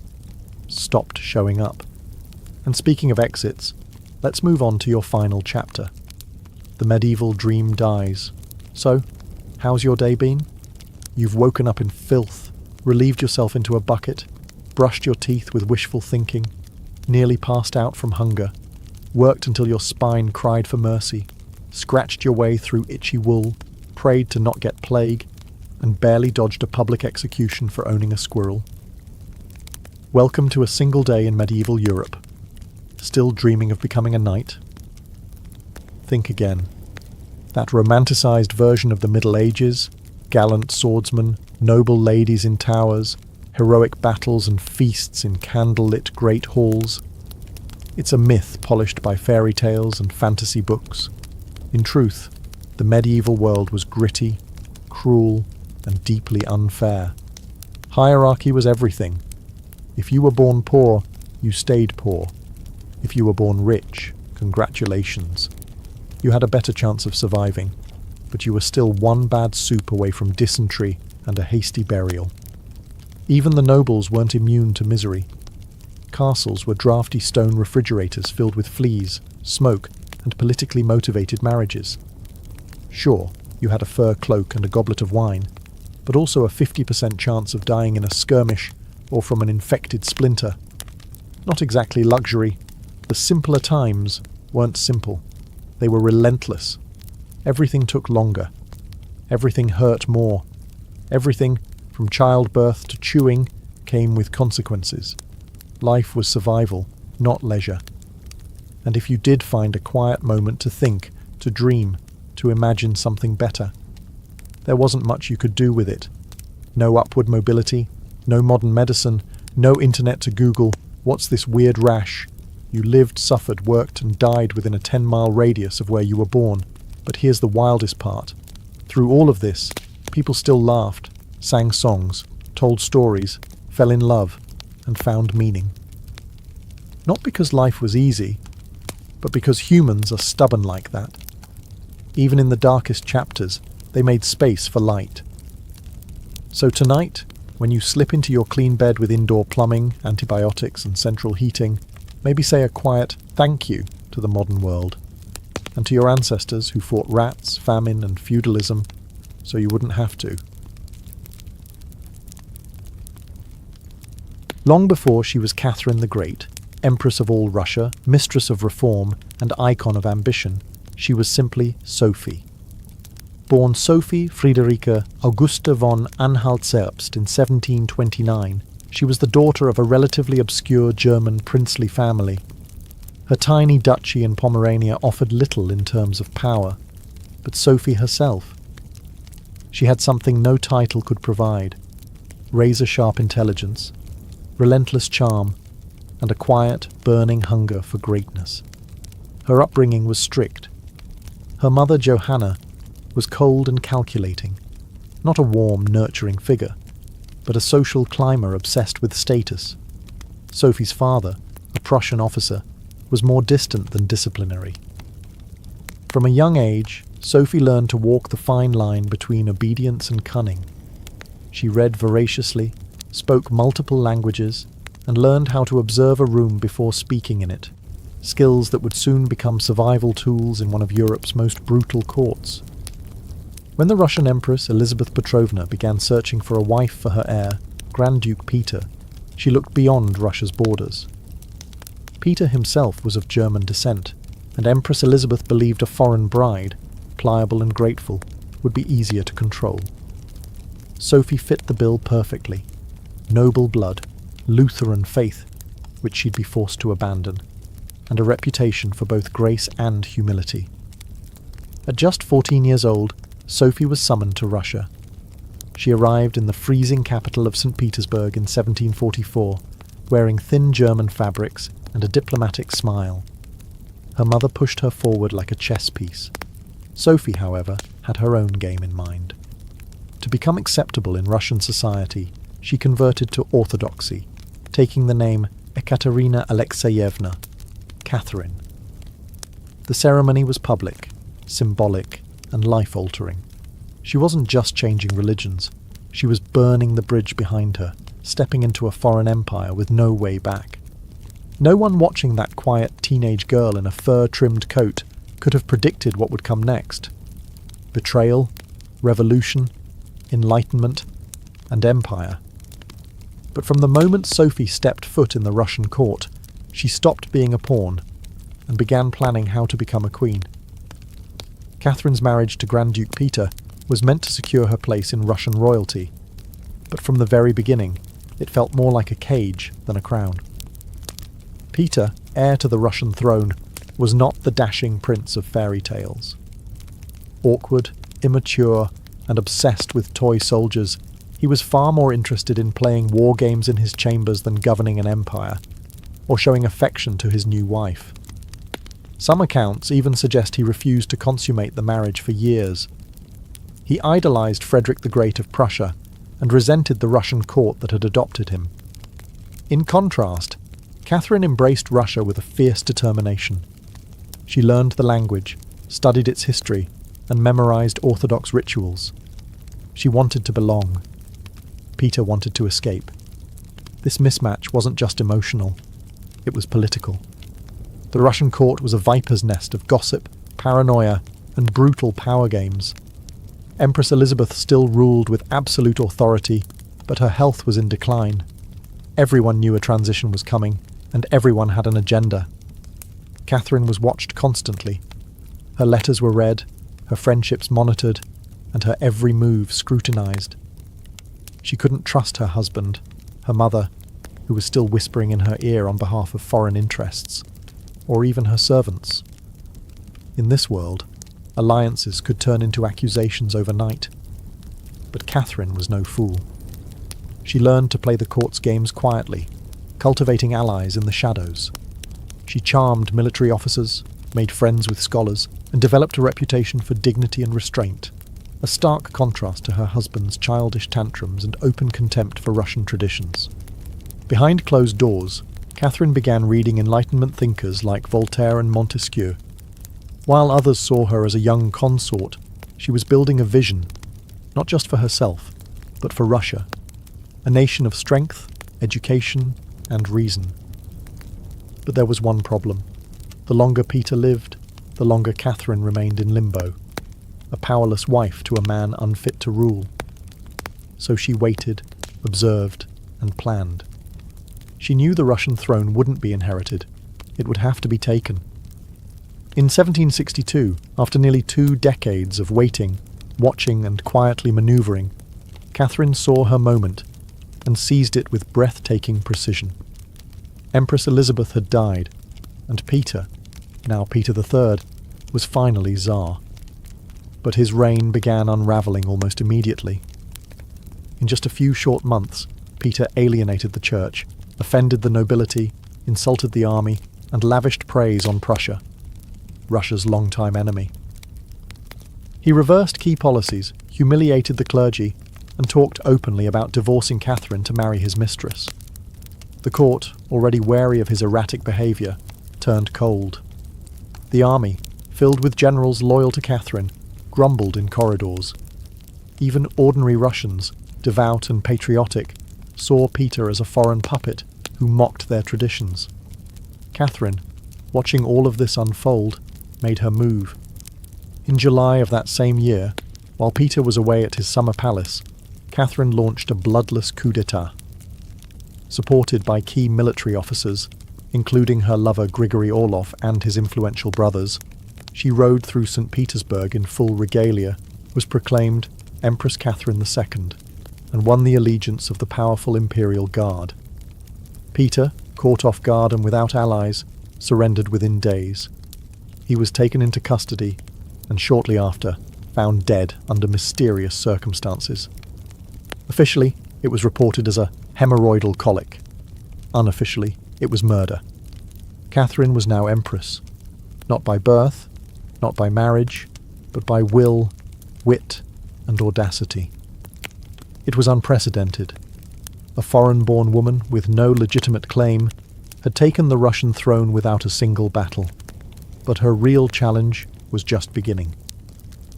stopped showing up. And speaking of exits, let's move on to your final chapter. The medieval dream dies. So, how's your day been? You've woken up in filth, relieved yourself into a bucket, brushed your teeth with wishful thinking, nearly passed out from hunger, worked until your spine cried for mercy, scratched your way through itchy wool, prayed to not get plague, and barely dodged a public execution for owning a squirrel. Welcome to a single day in medieval Europe. Still dreaming of becoming a knight? Think again. That romanticised version of the Middle Ages, gallant swordsmen, noble ladies in towers, heroic battles and feasts in candle-lit great halls. It's a myth polished by fairy tales and fantasy books. In truth, the medieval world was gritty, cruel, and deeply unfair. Hierarchy was everything. If you were born poor, you stayed poor. If you were born rich, congratulations. You had a better chance of surviving, but you were still one bad soup away from dysentery and a hasty burial. Even the nobles weren't immune to misery. Castles were drafty stone refrigerators filled with fleas, smoke, and politically motivated marriages. Sure, you had a fur cloak and a goblet of wine, but also a 50% chance of dying in a skirmish or from an infected splinter. Not exactly luxury. The simpler times weren't simple. They were relentless. Everything took longer. Everything hurt more. Everything, from childbirth to chewing, came with consequences. Life was survival, not leisure. And if you did find a quiet moment to think, to dream, to imagine something better, there wasn't much you could do with it. No upward mobility, no modern medicine, no internet to Google, what's this weird rash? You lived, suffered, worked, and died within a 10-mile radius of where you were born. But here's the wildest part. Through all of this, people still laughed, sang songs, told stories, fell in love, and found meaning. Not because life was easy, but because humans are stubborn like that. Even in the darkest chapters, they made space for light. So tonight, when you slip into your clean bed with indoor plumbing, antibiotics, and central heating, maybe say a quiet thank you to the modern world, and to your ancestors who fought rats, famine, and feudalism, so you wouldn't have to. Long before she was Catherine the Great, Empress of all Russia, mistress of reform, and icon of ambition, she was simply Sophie. Born Sophie Friederike Augusta von Anhalt-Zerbst in 1729, she was the daughter of a relatively obscure German princely family. Her tiny duchy in Pomerania offered little in terms of power, but Sophie herself. She had something no title could provide: razor-sharp intelligence, relentless charm, and a quiet, burning hunger for greatness. Her upbringing was strict. Her mother, Johanna, was cold and calculating, not a warm, nurturing figure, but a social climber obsessed with status. Sophie's father, a Prussian officer, was more distant than disciplinary. From a young age, Sophie learned to walk the fine line between obedience and cunning. She read voraciously, spoke multiple languages, and learned how to observe a room before speaking in it, skills that would soon become survival tools in one of Europe's most brutal courts. When the Russian Empress Elizabeth Petrovna began searching for a wife for her heir, Grand Duke Peter, she looked beyond Russia's borders. Peter himself was of German descent, and Empress Elizabeth believed a foreign bride, pliable and grateful, would be easier to control. Sophie fit the bill perfectly. Noble blood, Lutheran faith, which she'd be forced to abandon, and a reputation for both grace and humility. At just 14 years old, Sophie was summoned to Russia. She arrived in the freezing capital of St. Petersburg in 1744, wearing thin German fabrics and a diplomatic smile. Her mother pushed her forward like a chess piece. Sophie, however, had her own game in mind. To become acceptable in Russian society, she converted to Orthodoxy, taking the name Ekaterina Alexeyevna, Catherine. The ceremony was public, symbolic, and life-altering. She wasn't just changing religions, she was burning the bridge behind her, stepping into a foreign empire with no way back. No one watching that quiet teenage girl in a fur-trimmed coat could have predicted what would come next. Betrayal, revolution, enlightenment, and empire. But from the moment Sophie stepped foot in the Russian court, she stopped being a pawn and began planning how to become a queen. Catherine's marriage to Grand Duke Peter was meant to secure her place in Russian royalty, but from the very beginning, it felt more like a cage than a crown. Peter, heir to the Russian throne, was not the dashing prince of fairy tales. Awkward, immature, and obsessed with toy soldiers, he was far more interested in playing war games in his chambers than governing an empire, or showing affection to his new wife. Some accounts even suggest he refused to consummate the marriage for years. He idolized Frederick the Great of Prussia and resented the Russian court that had adopted him. In contrast, Catherine embraced Russia with a fierce determination. She learned the language, studied its history, and memorized Orthodox rituals. She wanted to belong. Peter wanted to escape. This mismatch wasn't just emotional, it was political. The Russian court was a viper's nest of gossip, paranoia, and brutal power games. Empress Elizabeth still ruled with absolute authority, but her health was in decline. Everyone knew a transition was coming, and everyone had an agenda. Catherine was watched constantly. Her letters were read, her friendships monitored, and her every move scrutinized. She couldn't trust her husband, her mother, who was still whispering in her ear on behalf of foreign interests, or even her servants. In this world, alliances could turn into accusations overnight. But Catherine was no fool. She learned to play the court's games quietly, cultivating allies in the shadows. She charmed military officers, made friends with scholars, and developed a reputation for dignity and restraint, a stark contrast to her husband's childish tantrums and open contempt for Russian traditions. Behind closed doors, Catherine began reading Enlightenment thinkers like Voltaire and Montesquieu. While others saw her as a young consort, she was building a vision, not just for herself, but for Russia, a nation of strength, education, and reason. But there was one problem. The longer Peter lived, the longer Catherine remained in limbo, a powerless wife to a man unfit to rule. So she waited, observed, and planned. She knew the Russian throne wouldn't be inherited. It would have to be taken. In 1762, after nearly 2 decades of waiting, watching, and quietly manoeuvring, Catherine saw her moment and seized it with breathtaking precision. Empress Elizabeth had died, and Peter, now Peter III, was finally Tsar. But his reign began unravelling almost immediately. In just a few short months, Peter alienated the church, offended the nobility, insulted the army, and lavished praise on Prussia, Russia's longtime enemy. He reversed key policies, humiliated the clergy, and talked openly about divorcing Catherine to marry his mistress. The court, already wary of his erratic behaviour, turned cold. The army, filled with generals loyal to Catherine, grumbled in corridors. Even ordinary Russians, devout and patriotic, saw Peter as a foreign puppet who mocked their traditions. Catherine, watching all of this unfold, made her move. In July of that same year, while Peter was away at his summer palace, Catherine launched a bloodless coup d'etat. Supported by key military officers, including her lover Grigory Orlov and his influential brothers, she rode through St. Petersburg in full regalia, was proclaimed Empress Catherine II, and won the allegiance of the powerful Imperial Guard. Peter, caught off guard and without allies, surrendered within days. He was taken into custody, and shortly after, found dead under mysterious circumstances. Officially, it was reported as a hemorrhoidal colic. Unofficially, it was murder. Catherine was now empress, not by birth, not by marriage, but by will, wit, and audacity. It was unprecedented. A foreign-born woman with no legitimate claim had taken the Russian throne without a single battle. But her real challenge was just beginning.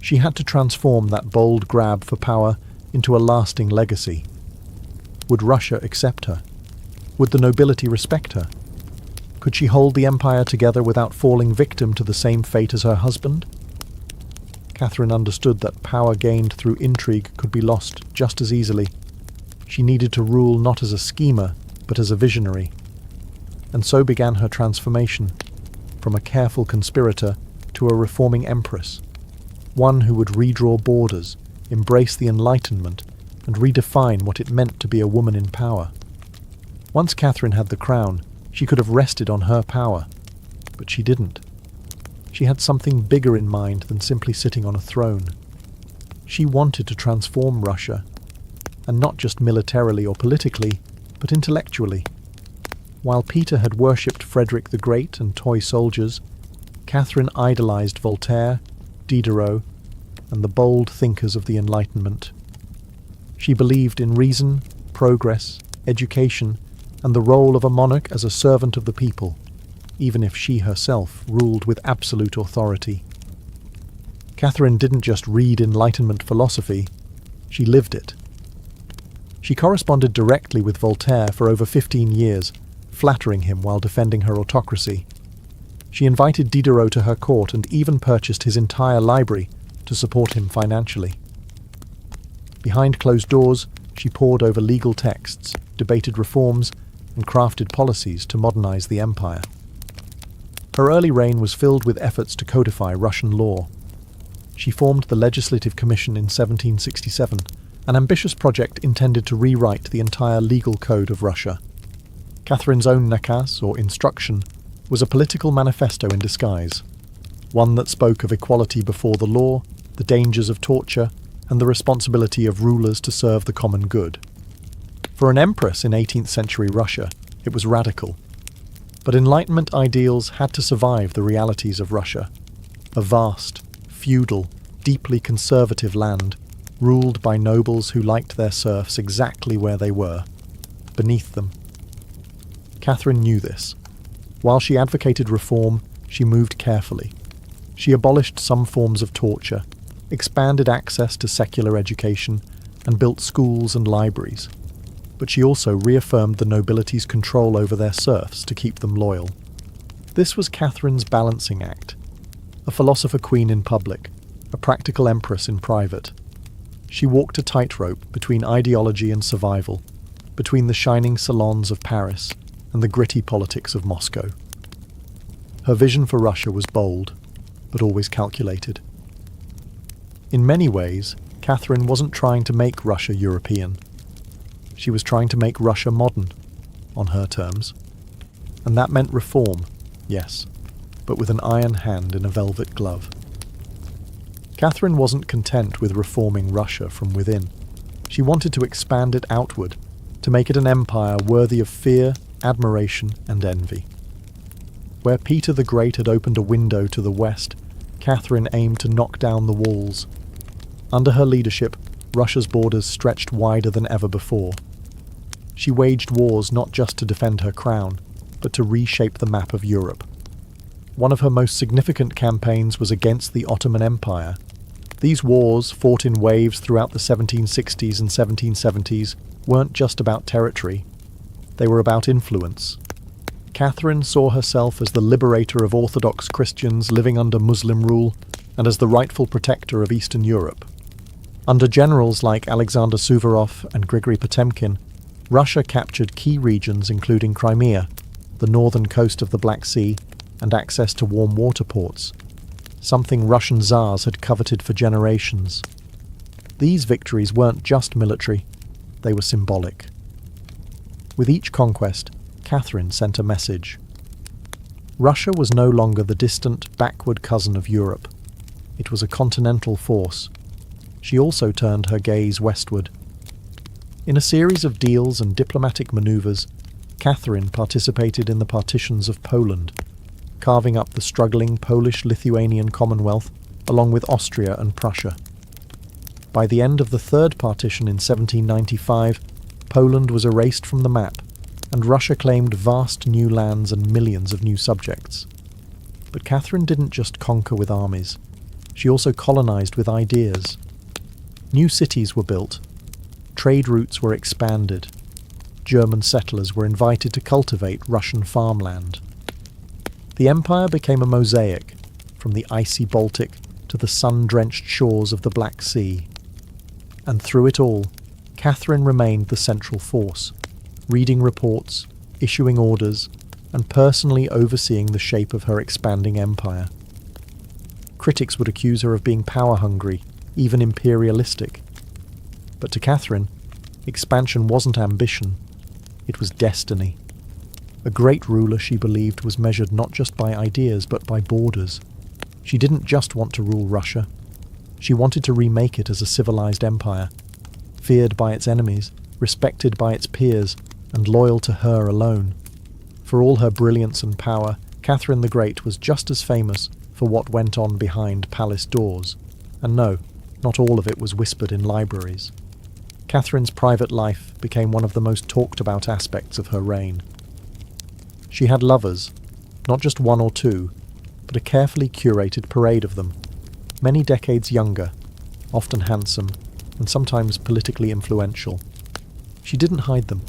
She had to transform that bold grab for power into a lasting legacy. Would Russia accept her? Would the nobility respect her? Could she hold the empire together without falling victim to the same fate as her husband? Catherine understood that power gained through intrigue could be lost just as easily. She needed to rule not as a schemer, but as a visionary. And so began her transformation, from a careful conspirator to a reforming empress, one who would redraw borders, embrace the Enlightenment, and redefine what it meant to be a woman in power. Once Catherine had the crown, she could have rested on her power, but she didn't. She had something bigger in mind than simply sitting on a throne. She wanted to transform Russia, and not just militarily or politically, but intellectually. While Peter had worshipped Frederick the Great and toy soldiers, Catherine idolized Voltaire, Diderot, and the bold thinkers of the Enlightenment. She believed in reason, progress, education, and the role of a monarch as a servant of the people, even if she herself ruled with absolute authority. Catherine didn't just read Enlightenment philosophy, she lived it. She corresponded directly with Voltaire for over 15 years, flattering him while defending her autocracy. She invited Diderot to her court and even purchased his entire library to support him financially. Behind closed doors, she pored over legal texts, debated reforms, and crafted policies to modernize the empire. Her early reign was filled with efforts to codify Russian law. She formed the Legislative Commission in 1767, an ambitious project intended to rewrite the entire legal code of Russia. Catherine's own nakaz, or instruction, was a political manifesto in disguise, one that spoke of equality before the law, the dangers of torture, and the responsibility of rulers to serve the common good. For an empress in 18th century Russia, it was radical. But Enlightenment ideals had to survive the realities of Russia, a vast, feudal, deeply conservative land, ruled by nobles who liked their serfs exactly where they were, beneath them. Catherine knew this. While she advocated reform, she moved carefully. She abolished some forms of torture, expanded access to secular education, and built schools and libraries. But she also reaffirmed the nobility's control over their serfs to keep them loyal. This was Catherine's balancing act, a philosopher queen in public, a practical empress in private. She walked a tightrope between ideology and survival, between the shining salons of Paris and the gritty politics of Moscow. Her vision for Russia was bold, but always calculated. In many ways, Catherine wasn't trying to make Russia European. She was trying to make Russia modern, on her terms. And that meant reform, yes, but with an iron hand in a velvet glove. Catherine wasn't content with reforming Russia from within. She wanted to expand it outward, to make it an empire worthy of fear, admiration, and envy. Where Peter the Great had opened a window to the west, Catherine aimed to knock down the walls. Under her leadership, Russia's borders stretched wider than ever before. She waged wars not just to defend her crown, but to reshape the map of Europe. One of her most significant campaigns was against the Ottoman Empire. These wars, fought in waves throughout the 1760s and 1770s, weren't just about territory. They were about influence. Catherine saw herself as the liberator of Orthodox Christians living under Muslim rule, and as the rightful protector of Eastern Europe. Under generals like Alexander Suvorov and Grigory Potemkin, Russia captured key regions including Crimea, the northern coast of the Black Sea, and access to warm water ports, something Russian Tsars had coveted for generations. These victories weren't just military, they were symbolic. With each conquest, Catherine sent a message. Russia was no longer the distant, backward cousin of Europe. It was a continental force. She also turned her gaze westward. In a series of deals and diplomatic maneuvers, Catherine participated in the partitions of Poland, carving up the struggling Polish-Lithuanian Commonwealth along with Austria and Prussia. By the end of the Third Partition in 1795, Poland was erased from the map, and Russia claimed vast new lands and millions of new subjects. But Catherine didn't just conquer with armies. She also colonized with ideas. New cities were built. Trade routes were expanded. German settlers were invited to cultivate Russian farmland. The empire became a mosaic, from the icy Baltic to the sun-drenched shores of the Black Sea. And through it all, Catherine remained the central force, reading reports, issuing orders, and personally overseeing the shape of her expanding empire. Critics would accuse her of being power-hungry, even imperialistic. But to Catherine, expansion wasn't ambition, it was destiny. A great ruler, she believed, was measured not just by ideas but by borders. She didn't just want to rule Russia. She wanted to remake it as a civilized empire, feared by its enemies, respected by its peers, and loyal to her alone. For all her brilliance and power, Catherine the Great was just as famous for what went on behind palace doors. And no, not all of it was whispered in libraries. Catherine's private life became one of the most talked about aspects of her reign. She had lovers, not just one or two, but a carefully curated parade of them, many decades younger, often handsome, and sometimes politically influential. She didn't hide them.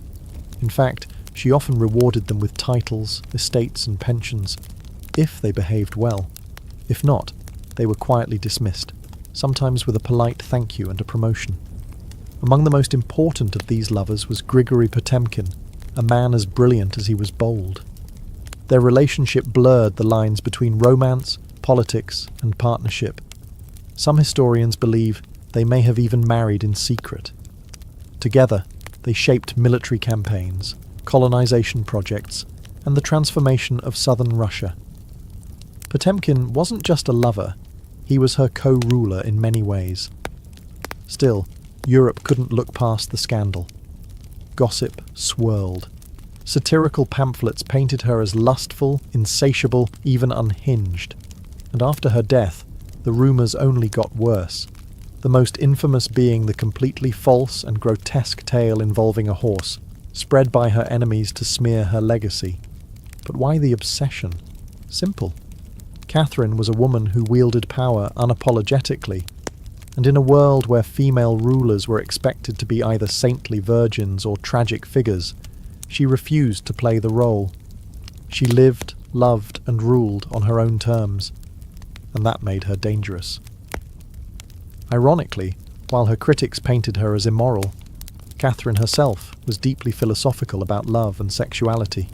In fact, she often rewarded them with titles, estates, and pensions, if they behaved well. If not, they were quietly dismissed, sometimes with a polite thank you and a promotion. Among the most important of these lovers was Grigory Potemkin, a man as brilliant as he was bold. Their relationship blurred the lines between romance, politics, and partnership. Some historians believe they may have even married in secret. Together, they shaped military campaigns, colonization projects, and the transformation of southern Russia. Potemkin wasn't just a lover, he was her co-ruler in many ways. Still, Europe couldn't look past the scandal. Gossip swirled. Satirical pamphlets painted her as lustful, insatiable, even unhinged. And after her death, the rumours only got worse, the most infamous being the completely false and grotesque tale involving a horse, spread by her enemies to smear her legacy. But why the obsession? Simple. Catherine was a woman who wielded power unapologetically, and in a world where female rulers were expected to be either saintly virgins or tragic figures, she refused to play the role. She lived, loved, and ruled on her own terms, and that made her dangerous. Ironically, while her critics painted her as immoral, Catherine herself was deeply philosophical about love and sexuality.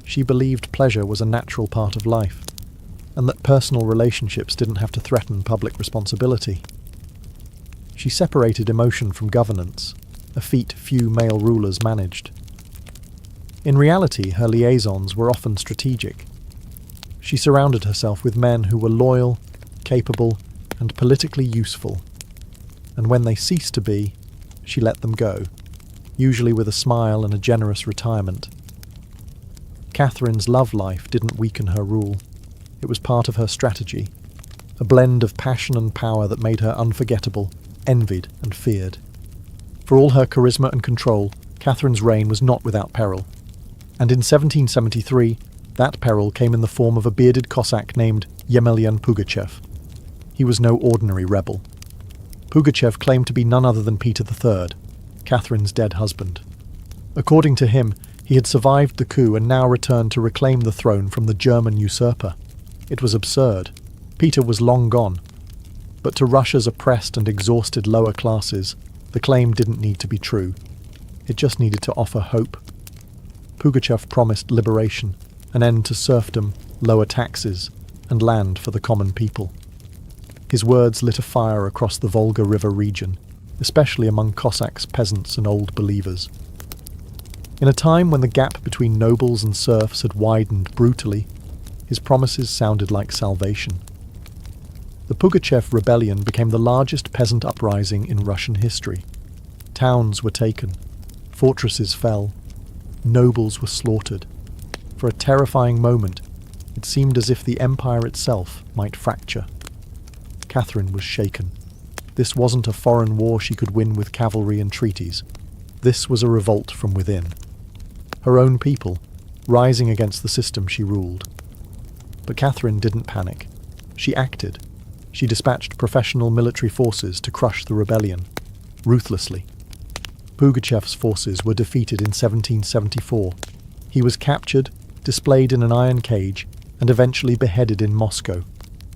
She believed pleasure was a natural part of life, and that personal relationships didn't have to threaten public responsibility. She separated emotion from governance, a feat few male rulers managed. In reality, her liaisons were often strategic. She surrounded herself with men who were loyal, capable, and politically useful. And when they ceased to be, she let them go, usually with a smile and a generous retirement. Catherine's love life didn't weaken her rule. It was part of her strategy, a blend of passion and power that made her unforgettable, envied and feared. For all her charisma and control, Catherine's reign was not without peril. And in 1773, that peril came in the form of a bearded Cossack named Yemelyan Pugachev. He was no ordinary rebel. Pugachev claimed to be none other than Peter III, Catherine's dead husband. According to him, he had survived the coup and now returned to reclaim the throne from the German usurper. It was absurd. Peter was long gone. But to Russia's oppressed and exhausted lower classes, the claim didn't need to be true. It just needed to offer hope. Pugachev promised liberation, an end to serfdom, lower taxes, and land for the common people. His words lit a fire across the Volga River region, especially among Cossacks, peasants, and old believers. In a time when the gap between nobles and serfs had widened brutally, his promises sounded like salvation. The Pugachev rebellion became the largest peasant uprising in Russian history. Towns were taken, fortresses fell, Nobles were slaughtered. For a terrifying moment, it seemed as if the empire itself might fracture. Catherine was shaken. This wasn't a foreign war she could win with cavalry and treaties. This was a revolt from within. Her own people, rising against the system she ruled. But Catherine didn't panic. She acted. She dispatched professional military forces to crush the rebellion, ruthlessly. Pugachev's forces were defeated in 1774. He was captured, displayed in an iron cage, and eventually beheaded in Moscow,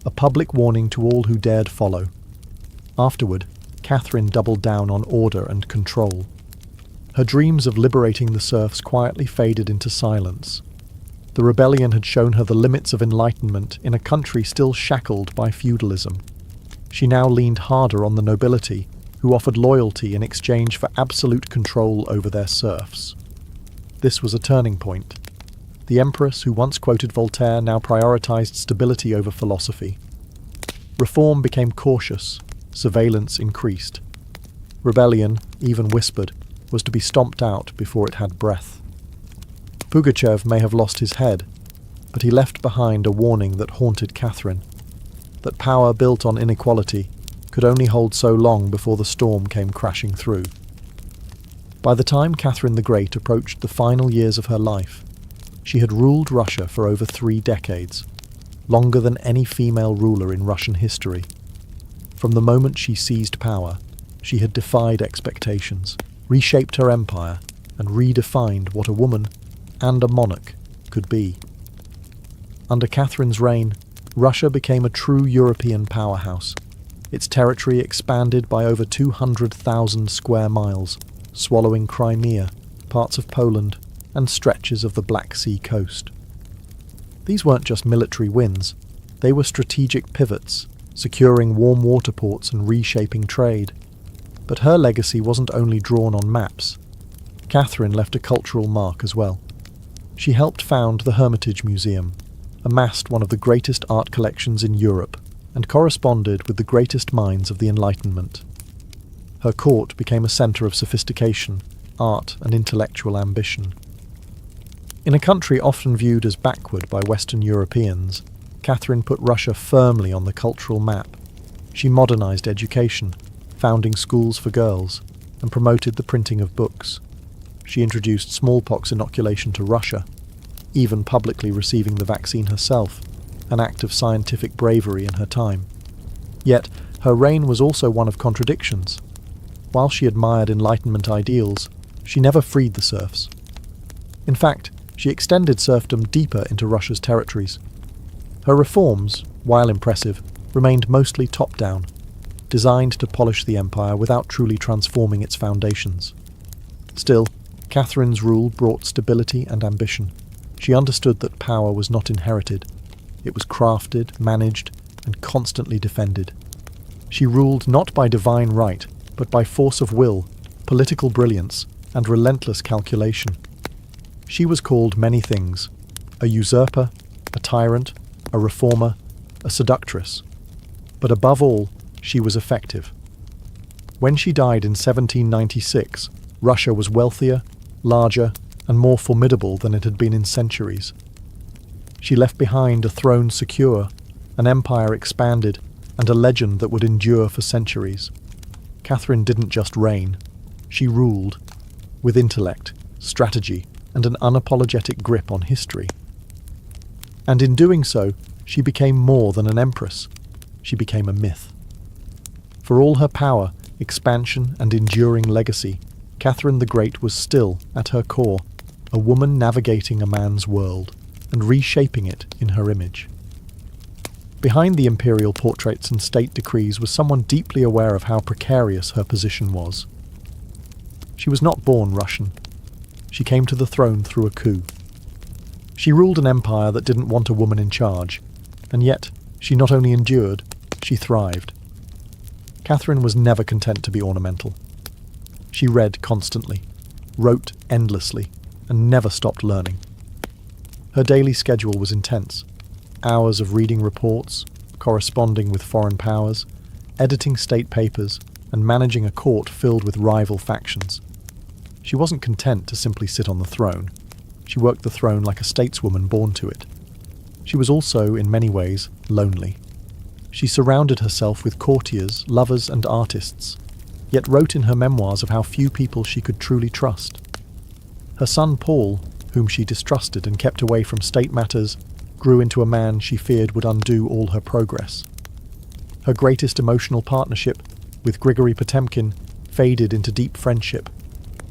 a public warning to all who dared follow. Afterward, Catherine doubled down on order and control. Her dreams of liberating the serfs quietly faded into silence. The rebellion had shown her the limits of enlightenment in a country still shackled by feudalism. She now leaned harder on the nobility, who offered loyalty in exchange for absolute control over their serfs. This was a turning point. The empress who once quoted Voltaire now prioritized stability over philosophy. Reform became cautious, surveillance increased. Rebellion, even whispered, was to be stomped out before it had breath. Pugachev may have lost his head, but he left behind a warning that haunted Catherine, that power built on inequality could only hold so long before the storm came crashing through. By the time Catherine the Great approached the final years of her life, she had ruled Russia for over 3 decades, longer than any female ruler in Russian history. From the moment she seized power, she had defied expectations, reshaped her empire, and redefined what a woman and a monarch could be. Under Catherine's reign, Russia became a true European powerhouse. Its territory expanded by over 200,000 square miles, swallowing Crimea, parts of Poland, and stretches of the Black Sea coast. These weren't just military wins, they were strategic pivots, securing warm water ports and reshaping trade. But her legacy wasn't only drawn on maps. Catherine left a cultural mark as well. She helped found the Hermitage Museum, amassed one of the greatest art collections in Europe, and corresponded with the greatest minds of the Enlightenment. Her court became a centre of sophistication, art, and intellectual ambition. In a country often viewed as backward by Western Europeans, Catherine put Russia firmly on the cultural map. She modernised education, founding schools for girls, and promoted the printing of books. She introduced smallpox inoculation to Russia, even publicly receiving the vaccine herself, an act of scientific bravery in her time. Yet, her reign was also one of contradictions. While she admired Enlightenment ideals, she never freed the serfs. In fact, she extended serfdom deeper into Russia's territories. Her reforms, while impressive, remained mostly top-down, designed to polish the empire without truly transforming its foundations. Still, Catherine's rule brought stability and ambition. She understood that power was not inherited. It was crafted, managed, and constantly defended. She ruled not by divine right, but by force of will, political brilliance, and relentless calculation. She was called many things: a usurper, a tyrant, a reformer, a seductress. But above all, she was effective. When she died in 1796, Russia was wealthier, larger, and more formidable than it had been in centuries. She left behind a throne secure, an empire expanded, and a legend that would endure for centuries. Catherine didn't just reign, she ruled, with intellect, strategy, and an unapologetic grip on history. And in doing so, she became more than an empress. She became a myth. For all her power, expansion, and enduring legacy, Catherine the Great was still, at her core, a woman navigating a man's world and reshaping it in her image. Behind the imperial portraits and state decrees was someone deeply aware of how precarious her position was. She was not born Russian. She came to the throne through a coup. She ruled an empire that didn't want a woman in charge, and yet she not only endured, she thrived. Catherine was never content to be ornamental. She read constantly, wrote endlessly, and never stopped learning. Her daily schedule was intense. Hours of reading reports, corresponding with foreign powers, editing state papers, and managing a court filled with rival factions. She wasn't content to simply sit on the throne. She worked the throne like a stateswoman born to it. She was also, in many ways, lonely. She surrounded herself with courtiers, lovers, and artists, yet wrote in her memoirs of how few people she could truly trust. Her son Paul, whom she distrusted and kept away from state matters, grew into a man she feared would undo all her progress. Her greatest emotional partnership, with Grigory Potemkin, faded into deep friendship,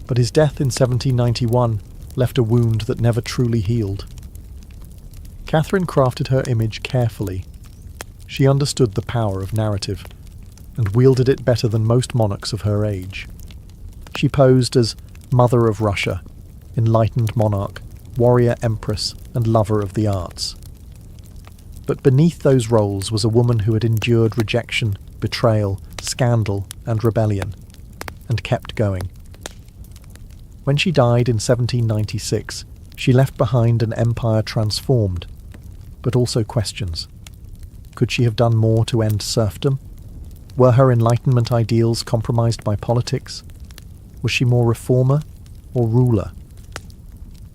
but his death in 1791 left a wound that never truly healed. Catherine crafted her image carefully. She understood the power of narrative, and wielded it better than most monarchs of her age. She posed as Mother of Russia, enlightened monarch, warrior empress, and lover of the arts. But beneath those roles was a woman who had endured rejection, betrayal, scandal, and rebellion, and kept going. When she died in 1796, she left behind an empire transformed, but also questions. Could she have done more to end serfdom? Were her Enlightenment ideals compromised by politics? Was she more reformer or ruler?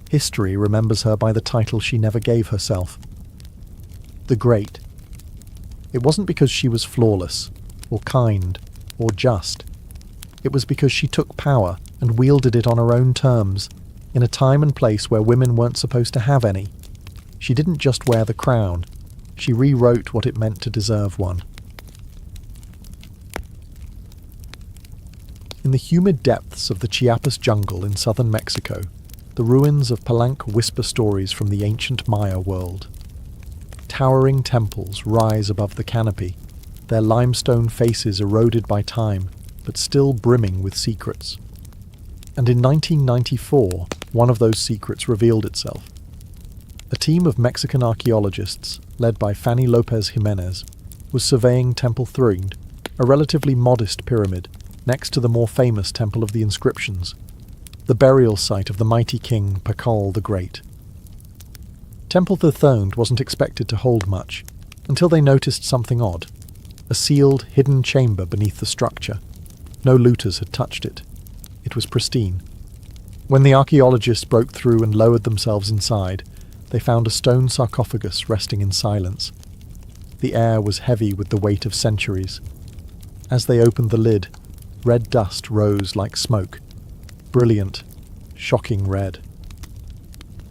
History remembers her by the title she never gave herself: the Great. It wasn't because she was flawless, or kind, or just. It was because she took power and wielded it on her own terms, in a time and place where women weren't supposed to have any. She didn't just wear the crown, she rewrote what it meant to deserve one. In the humid depths of the Chiapas jungle in southern Mexico, the ruins of Palenque whisper stories from the ancient Maya world. Towering temples rise above the canopy, their limestone faces eroded by time, but still brimming with secrets. And in 1994, one of those secrets revealed itself. A team of Mexican archaeologists, led by Fanny Lopez Jimenez, was surveying Temple Thrune, a relatively modest pyramid, next to the more famous Temple of the Inscriptions, the burial site of the mighty king Pakal the Great. Temple Thrune wasn't expected to hold much, until they noticed something odd: a sealed, hidden chamber beneath the structure. No looters had touched it. It was pristine. When the archaeologists broke through and lowered themselves inside, they found a stone sarcophagus resting in silence. The air was heavy with the weight of centuries. As they opened the lid, red dust rose like smoke. Brilliant, shocking red.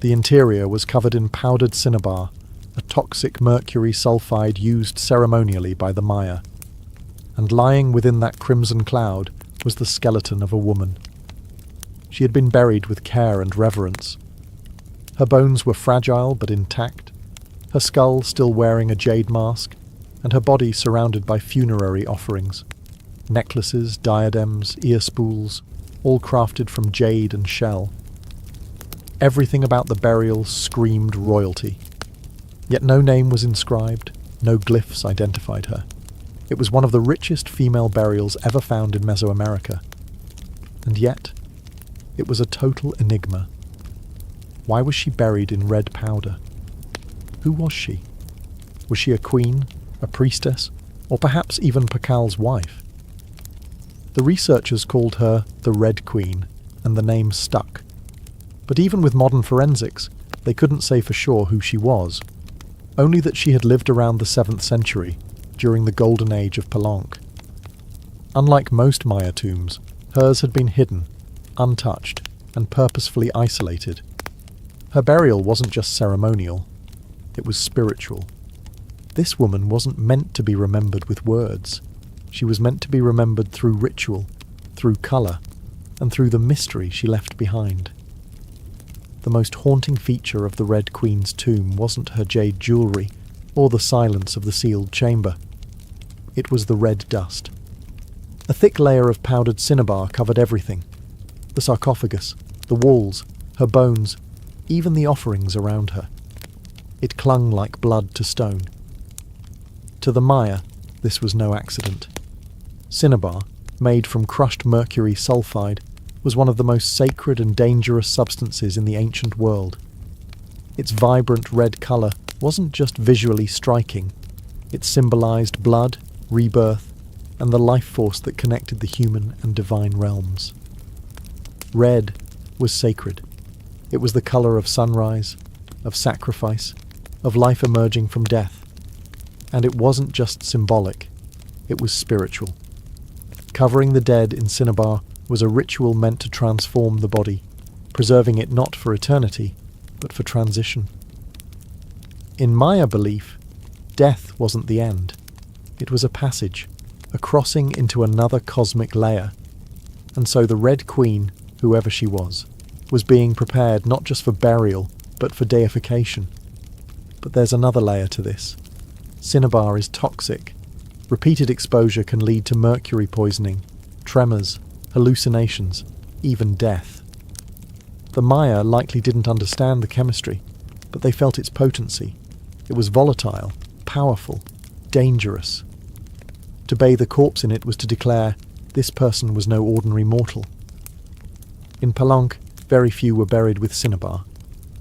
The interior was covered in powdered cinnabar, a toxic mercury sulfide used ceremonially by the Maya. And lying within that crimson cloud was the skeleton of a woman. She had been buried with care and reverence. Her bones were fragile but intact, her skull still wearing a jade mask, and her body surrounded by funerary offerings. Necklaces, diadems, ear spools, all crafted from jade and shell. Everything about the burial screamed royalty. Yet no name was inscribed, no glyphs identified her. It was one of the richest female burials ever found in Mesoamerica. And yet, it was a total enigma. Why was she buried in red powder? Who was she? Was she a queen, a priestess, or perhaps even Pakal's wife? The researchers called her the Red Queen, and the name stuck. But even with modern forensics, they couldn't say for sure who she was, only that she had lived around the 7th century, during the golden age of Palenque. Unlike most Maya tombs, hers had been hidden, untouched, and purposefully isolated. Her burial wasn't just ceremonial, it was spiritual. This woman wasn't meant to be remembered with words. She was meant to be remembered through ritual, through colour, and through the mystery she left behind. The most haunting feature of the Red Queen's tomb wasn't her jade jewellery, or the silence of the sealed chamber. It was the red dust. A thick layer of powdered cinnabar covered everything. The sarcophagus, the walls, her bones, even the offerings around her. It clung like blood to stone. To the Maya, this was no accident. Cinnabar, made from crushed mercury sulfide, was one of the most sacred and dangerous substances in the ancient world. Its vibrant red colour wasn't just visually striking, it symbolised blood, rebirth, and the life force that connected the human and divine realms. Red was sacred. It was the color of sunrise, of sacrifice, of life emerging from death. And it wasn't just symbolic, it was spiritual. Covering the dead in cinnabar was a ritual meant to transform the body, preserving it not for eternity, but for transition. In Maya belief, death wasn't the end. It was a passage, a crossing into another cosmic layer. And so the Red Queen, whoever she was being prepared not just for burial, but for deification. But there's another layer to this. Cinnabar is toxic. Repeated exposure can lead to mercury poisoning, tremors, hallucinations, even death. The Maya likely didn't understand the chemistry, but they felt its potency. It was volatile, powerful, dangerous. To bathe a corpse in it was to declare this person was no ordinary mortal. In Palenque, very few were buried with cinnabar.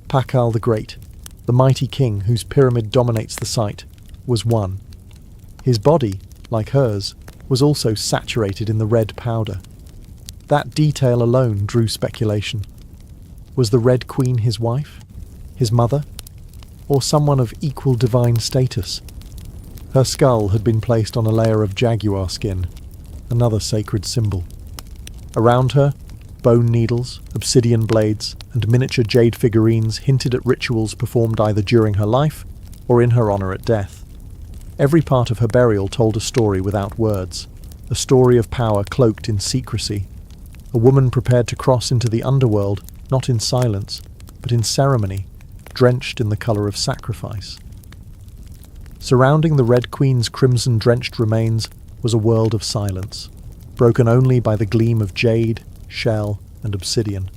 Pakal the Great, the mighty king whose pyramid dominates the site, was one. His body, like hers, was also saturated in the red powder. That detail alone drew speculation. Was the Red Queen his wife, his mother, or someone of equal divine status? Her skull had been placed on a layer of jaguar skin, another sacred symbol. Around her, bone needles, obsidian blades, and miniature jade figurines hinted at rituals performed either during her life or in her honor at death. Every part of her burial told a story without words, a story of power cloaked in secrecy, a woman prepared to cross into the underworld, not in silence, but in ceremony, drenched in the color of sacrifice. Surrounding the Red Queen's crimson-drenched remains was a world of silence, broken only by the gleam of jade, shell, and obsidian.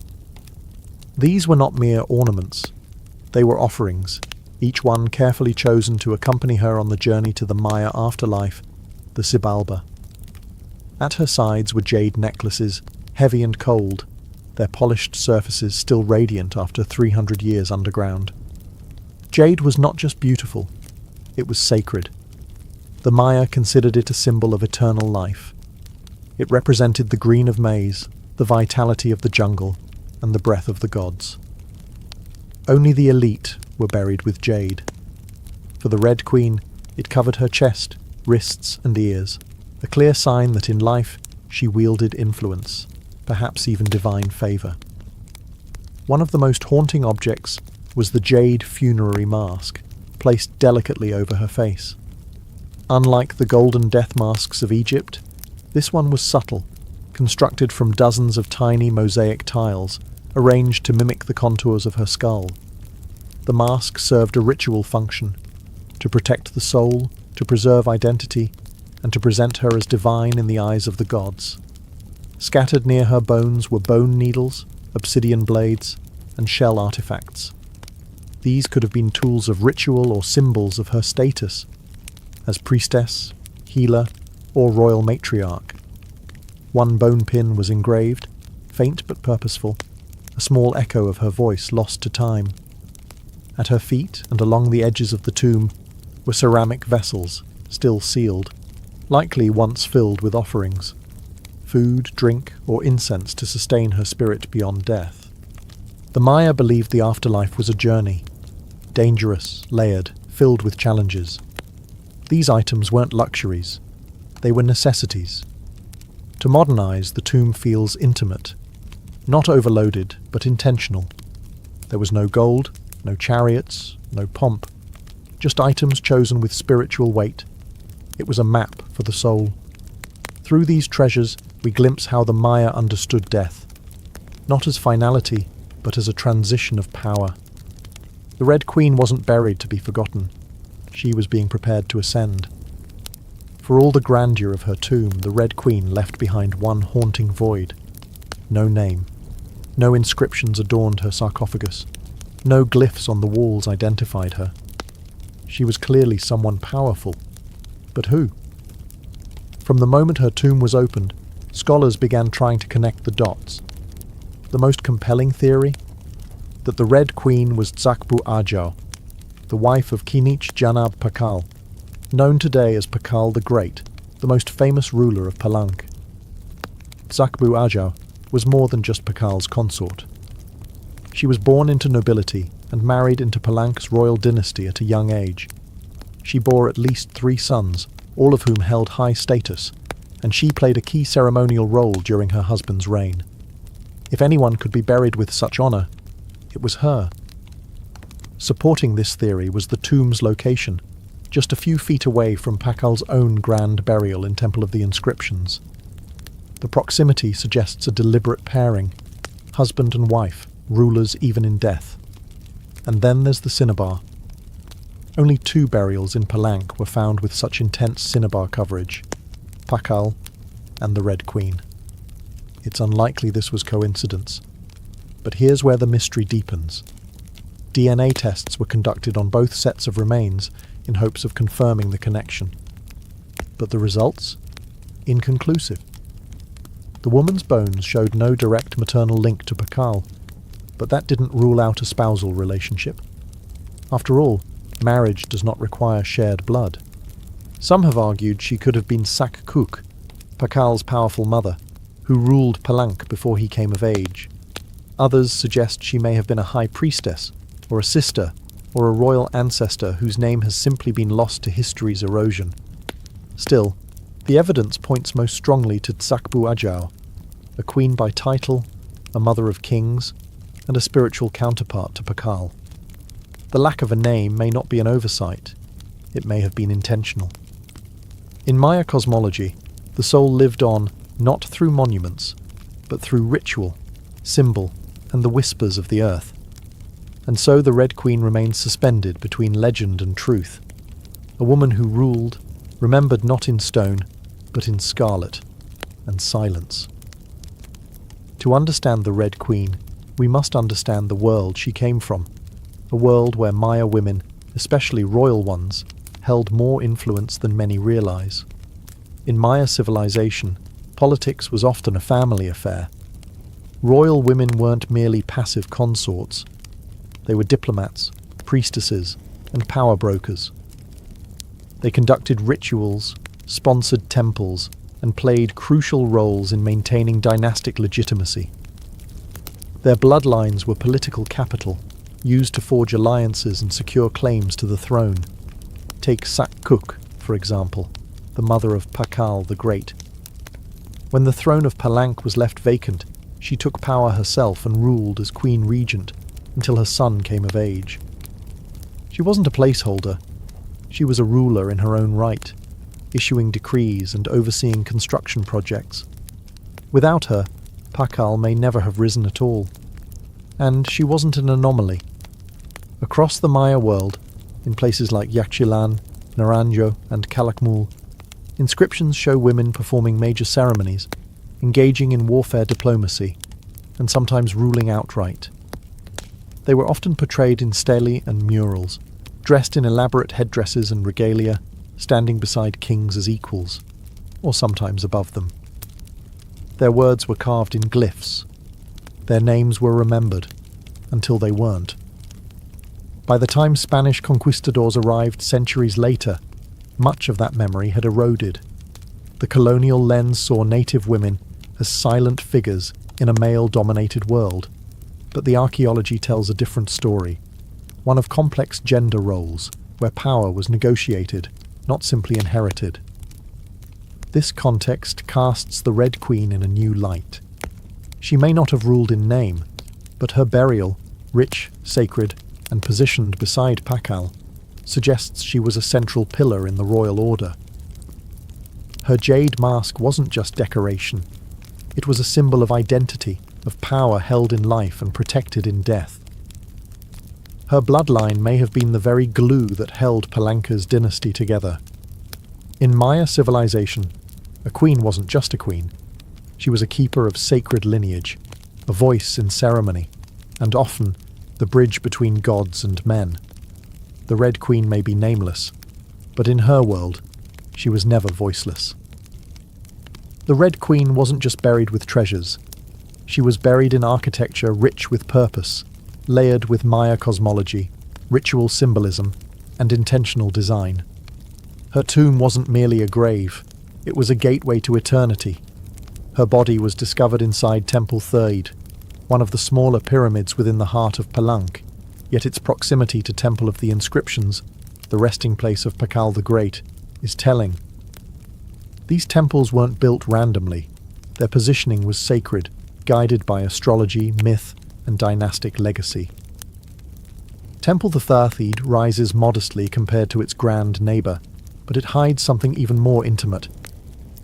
These were not mere ornaments. They were offerings, each one carefully chosen to accompany her on the journey to the Maya afterlife, the Xibalba. At her sides were jade necklaces, heavy and cold, their polished surfaces still radiant after 300 years underground. Jade was not just beautiful, it was sacred. The Maya considered it a symbol of eternal life. It represented the green of maize, the vitality of the jungle, and the breath of the gods. Only the elite were buried with jade. For the Red Queen, it covered her chest, wrists, and ears, a clear sign that in life she wielded influence, perhaps even divine favour. One of the most haunting objects was the jade funerary mask, placed delicately over her face. Unlike the golden death masks of Egypt, this one was subtle, constructed from dozens of tiny mosaic tiles, arranged to mimic the contours of her skull. The mask served a ritual function, to protect the soul, to preserve identity, and to present her as divine in the eyes of the gods. Scattered near her bones were bone needles, obsidian blades, and shell artifacts. These could have been tools of ritual or symbols of her status, as priestess, healer, or royal matriarch. One bone pin was engraved, faint but purposeful, a small echo of her voice lost to time. At her feet and along the edges of the tomb were ceramic vessels, still sealed, likely once filled with offerings, food, drink, or incense to sustain her spirit beyond death. The Maya believed the afterlife was a journey, dangerous, layered, filled with challenges. These items weren't luxuries, they were necessities. To modernize, the tomb feels intimate, not overloaded, but intentional. There was no gold, no chariots, no pomp, just items chosen with spiritual weight. It was a map for the soul. Through these treasures, we glimpse how the Maya understood death, not as finality, but as a transition of power. The Red Queen wasn't buried to be forgotten. She was being prepared to ascend. For all the grandeur of her tomb, the Red Queen left behind one haunting void. No name. No inscriptions adorned her sarcophagus. No glyphs on the walls identified her. She was clearly someone powerful. But who? From the moment her tomb was opened, scholars began trying to connect the dots. The most compelling theory? That the Red Queen was Zakbu Ajau, the wife of Kinich Janab Pakal, known today as Pakal the Great, the most famous ruler of Palenque. Zakbu Ajau was more than just Pakal's consort. She was born into nobility and married into Palank's royal dynasty at a young age. She bore at least 3 sons, all of whom held high status, and she played a key ceremonial role during her husband's reign. If anyone could be buried with such honor, it was her. Supporting this theory was the tomb's location, just a few feet away from Pakal's own grand burial in Temple of the Inscriptions. The proximity suggests a deliberate pairing, husband and wife, rulers even in death. And then there's the cinnabar. Only 2 burials in Palank were found with such intense cinnabar coverage, Pakal and the Red Queen. It's unlikely this was coincidence. But here's where the mystery deepens. DNA tests were conducted on both sets of remains in hopes of confirming the connection. But the results? Inconclusive. The woman's bones showed no direct maternal link to Pakal, but that didn't rule out a spousal relationship. After all, marriage does not require shared blood. Some have argued she could have been Sak Kuk, Pakal's powerful mother, who ruled Palank before he came of age. Others suggest she may have been a high priestess, or a sister, or a royal ancestor whose name has simply been lost to history's erosion. Still, the evidence points most strongly to Tsakbu Ajau, a queen by title, a mother of kings, and a spiritual counterpart to Pakal. The lack of a name may not be an oversight. It may have been intentional. In Maya cosmology, the soul lived on not through monuments, but through ritual, symbol, and the whispers of the earth. And so the Red Queen remains suspended between legend and truth. A woman who ruled, remembered not in stone, but in scarlet and silence. To understand the Red Queen, we must understand the world she came from, a world where Maya women, especially royal ones, held more influence than many realize. In Maya civilization, politics was often a family affair. Royal women weren't merely passive consorts. They were diplomats, priestesses, and power brokers. They conducted rituals, sponsored temples, and played crucial roles in maintaining dynastic legitimacy. Their bloodlines were political capital, used to forge alliances and secure claims to the throne. Take Sak Kuk, for example, the mother of Pakal the Great. When the throne of Palank was left vacant, she took power herself and ruled as Queen Regent until her son came of age. She wasn't a placeholder. She was a ruler in her own right, issuing decrees and overseeing construction projects. Without her, Pakal may never have risen at all. And she wasn't an anomaly. Across the Maya world, in places like Yaxchilan, Naranjo, and Calakmul, inscriptions show women performing major ceremonies, engaging in warfare diplomacy, and sometimes ruling outright. They were often portrayed in stelae and murals, dressed in elaborate headdresses and regalia, standing beside kings as equals, or sometimes above them. Their words were carved in glyphs. Their names were remembered, until they weren't. By the time Spanish conquistadors arrived centuries later, much of that memory had eroded. The colonial lens saw native women as silent figures in a male-dominated world, but the archaeology tells a different story, one of complex gender roles, where power was negotiated, not simply inherited. This context casts the Red Queen in a new light. She may not have ruled in name, but her burial, rich, sacred, and positioned beside Pakal, suggests she was a central pillar in the royal order. Her jade mask wasn't just decoration. It was a symbol of identity, of power held in life and protected in death. Her bloodline may have been the very glue that held Palanka's dynasty together. In Maya civilization, a queen wasn't just a queen. She was a keeper of sacred lineage, a voice in ceremony, and often the bridge between gods and men. The Red Queen may be nameless, but in her world, she was never voiceless. The Red Queen wasn't just buried with treasures. She was buried in architecture rich with purpose, layered with Maya cosmology, ritual symbolism, and intentional design. Her tomb wasn't merely a grave, it was a gateway to eternity. Her body was discovered inside Temple Third, one of the smaller pyramids within the heart of Palenque, yet its proximity to Temple of the Inscriptions, the resting place of Pakal the Great, is telling. These temples weren't built randomly. Their positioning was sacred, guided by astrology, myth, and dynastic legacy. Temple the Thirthiid rises modestly compared to its grand neighbour, but it hides something even more intimate.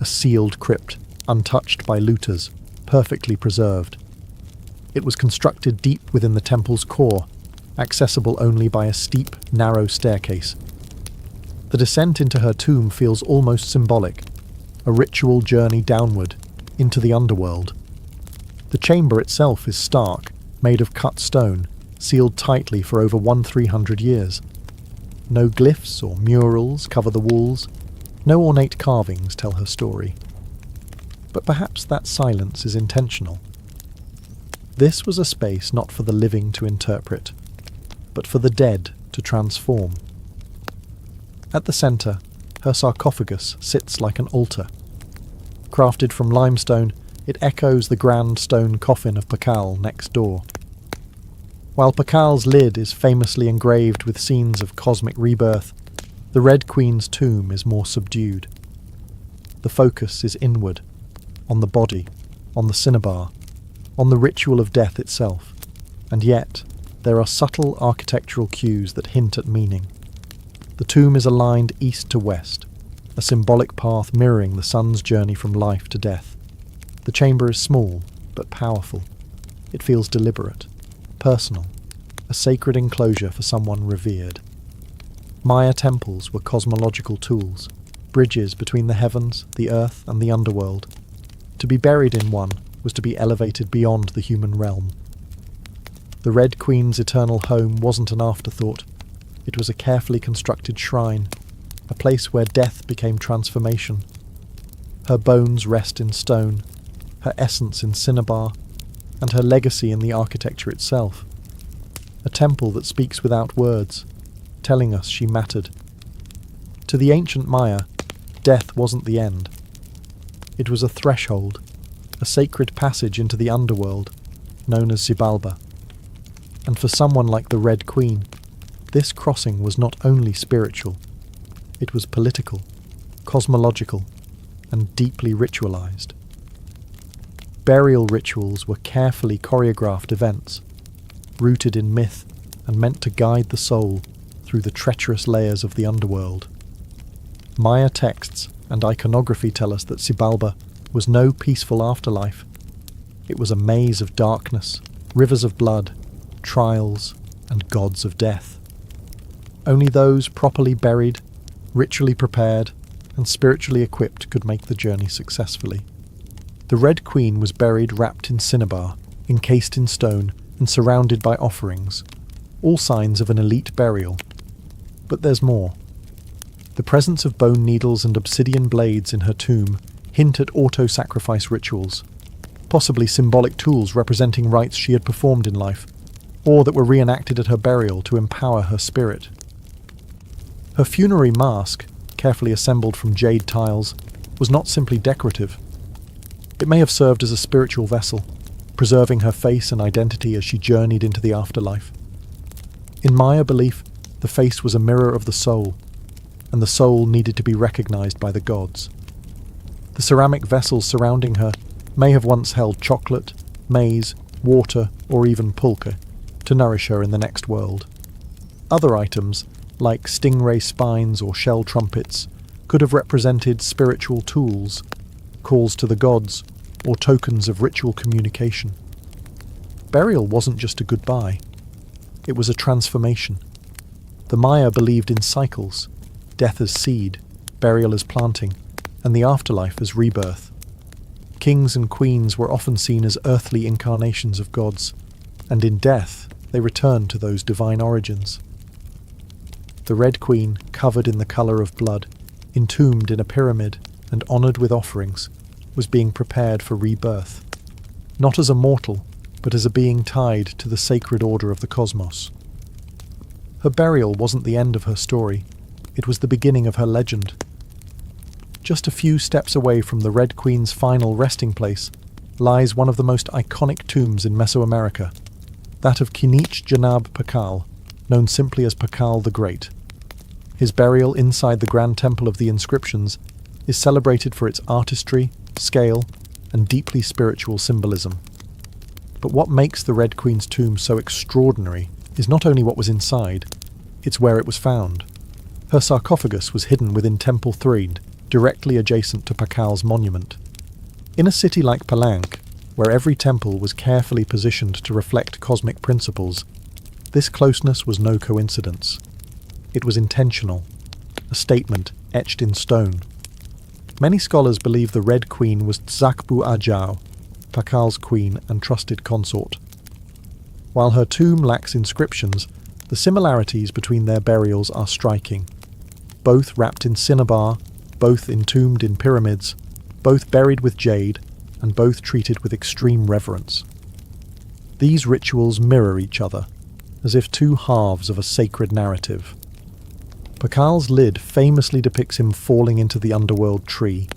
A sealed crypt, untouched by looters, perfectly preserved. It was constructed deep within the temple's core, accessible only by a steep, narrow staircase. The descent into her tomb feels almost symbolic, a ritual journey downward, into the underworld. The chamber itself is stark, made of cut stone, sealed tightly for over 1,300 years. No glyphs or murals cover the walls, no ornate carvings tell her story. But perhaps that silence is intentional. This was a space not for the living to interpret, but for the dead to transform. At the centre, her sarcophagus sits like an altar. Crafted from limestone, it echoes the grand stone coffin of Pakal next door. While Pakal's lid is famously engraved with scenes of cosmic rebirth, the Red Queen's tomb is more subdued. The focus is inward, on the body, on the cinnabar, on the ritual of death itself, and yet there are subtle architectural cues that hint at meaning. The tomb is aligned east to west, a symbolic path mirroring the sun's journey from life to death. The chamber is small, but powerful. It feels deliberate, personal, a sacred enclosure for someone revered. Maya temples were cosmological tools, bridges between the heavens, the earth, and the underworld. To be buried in one was to be elevated beyond the human realm. The Red Queen's eternal home wasn't an afterthought. It was a carefully constructed shrine, a place where death became transformation. Her bones rest in stone, her essence in cinnabar, and her legacy in the architecture itself. A temple that speaks without words, telling us she mattered. To the ancient Maya, death wasn't the end. It was a threshold, a sacred passage into the underworld, known as Xibalba. And for someone like the Red Queen, this crossing was not only spiritual, it was political, cosmological, and deeply ritualized. Burial rituals were carefully choreographed events, rooted in myth and meant to guide the soul through the treacherous layers of the underworld. Maya texts and iconography tell us that Xibalba was no peaceful afterlife. It was a maze of darkness, rivers of blood, trials, and gods of death. Only those properly buried, ritually prepared, and spiritually equipped could make the journey successfully. The Red Queen was buried wrapped in cinnabar, encased in stone, and surrounded by offerings, all signs of an elite burial. But there's more. The presence of bone needles and obsidian blades in her tomb hint at auto-sacrifice rituals, possibly symbolic tools representing rites she had performed in life, or that were reenacted at her burial to empower her spirit. Her funerary mask, carefully assembled from jade tiles, was not simply decorative. It may have served as a spiritual vessel, preserving her face and identity as she journeyed into the afterlife. In Maya belief, the face was a mirror of the soul, and the soul needed to be recognized by the gods. The ceramic vessels surrounding her may have once held chocolate, maize, water, or even pulque, to nourish her in the next world. Other items, like stingray spines or shell trumpets, could have represented spiritual tools, calls to the gods, or tokens of ritual communication. Burial wasn't just a goodbye. It was a transformation. The Maya believed in cycles, death as seed, burial as planting, and the afterlife as rebirth. Kings and queens were often seen as earthly incarnations of gods, and in death they returned to those divine origins. The Red Queen, covered in the colour of blood, entombed in a pyramid and honoured with offerings, was being prepared for rebirth, not as a mortal, but as a being tied to the sacred order of the cosmos. Her burial wasn't the end of her story, it was the beginning of her legend. Just a few steps away from the Red Queen's final resting place, lies one of the most iconic tombs in Mesoamerica, that of Kinich Janab Pakal, known simply as Pakal the Great. His burial inside the Grand Temple of the Inscriptions is celebrated for its artistry, scale, and deeply spiritual symbolism. But what makes the Red Queen's tomb so extraordinary is not only what was inside, it's where it was found. Her sarcophagus was hidden within Temple Threed, directly adjacent to Pakal's monument. In a city like Palenque, where every temple was carefully positioned to reflect cosmic principles, this closeness was no coincidence. It was intentional, a statement etched in stone. Many scholars believe the Red Queen was Tzakbu Ajao, Pakal's queen and trusted consort. While her tomb lacks inscriptions, the similarities between their burials are striking. Both wrapped in cinnabar, both entombed in pyramids, both buried with jade, and both treated with extreme reverence. These rituals mirror each other, as if two halves of a sacred narrative. Pakal's lid famously depicts him falling into the underworld tree,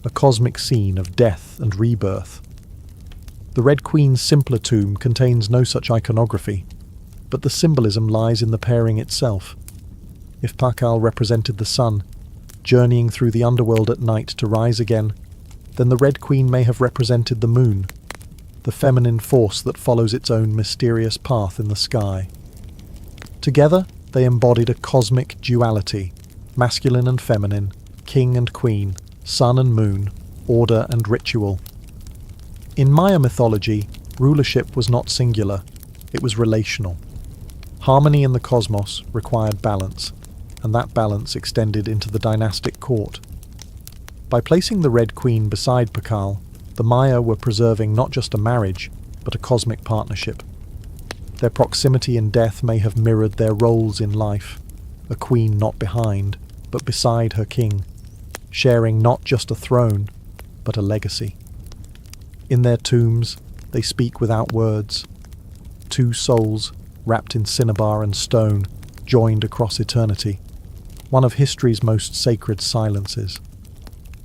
a cosmic scene of death and rebirth. The Red Queen's simpler tomb contains no such iconography, but the symbolism lies in the pairing itself. If Pakal represented the sun, journeying through the underworld at night to rise again, then the Red Queen may have represented the moon, the feminine force that follows its own mysterious path in the sky. Together, they embodied a cosmic duality, masculine and feminine, king and queen, sun and moon, order and ritual. In Maya mythology, rulership was not singular, it was relational. Harmony in the cosmos required balance, and that balance extended into the dynastic court. By placing the Red Queen beside Pakal, the Maya were preserving not just a marriage, but a cosmic partnership. Their proximity in death may have mirrored their roles in life, a queen not behind, but beside her king, sharing not just a throne, but a legacy. In their tombs, they speak without words. Two souls, wrapped in cinnabar and stone, joined across eternity, one of history's most sacred silences.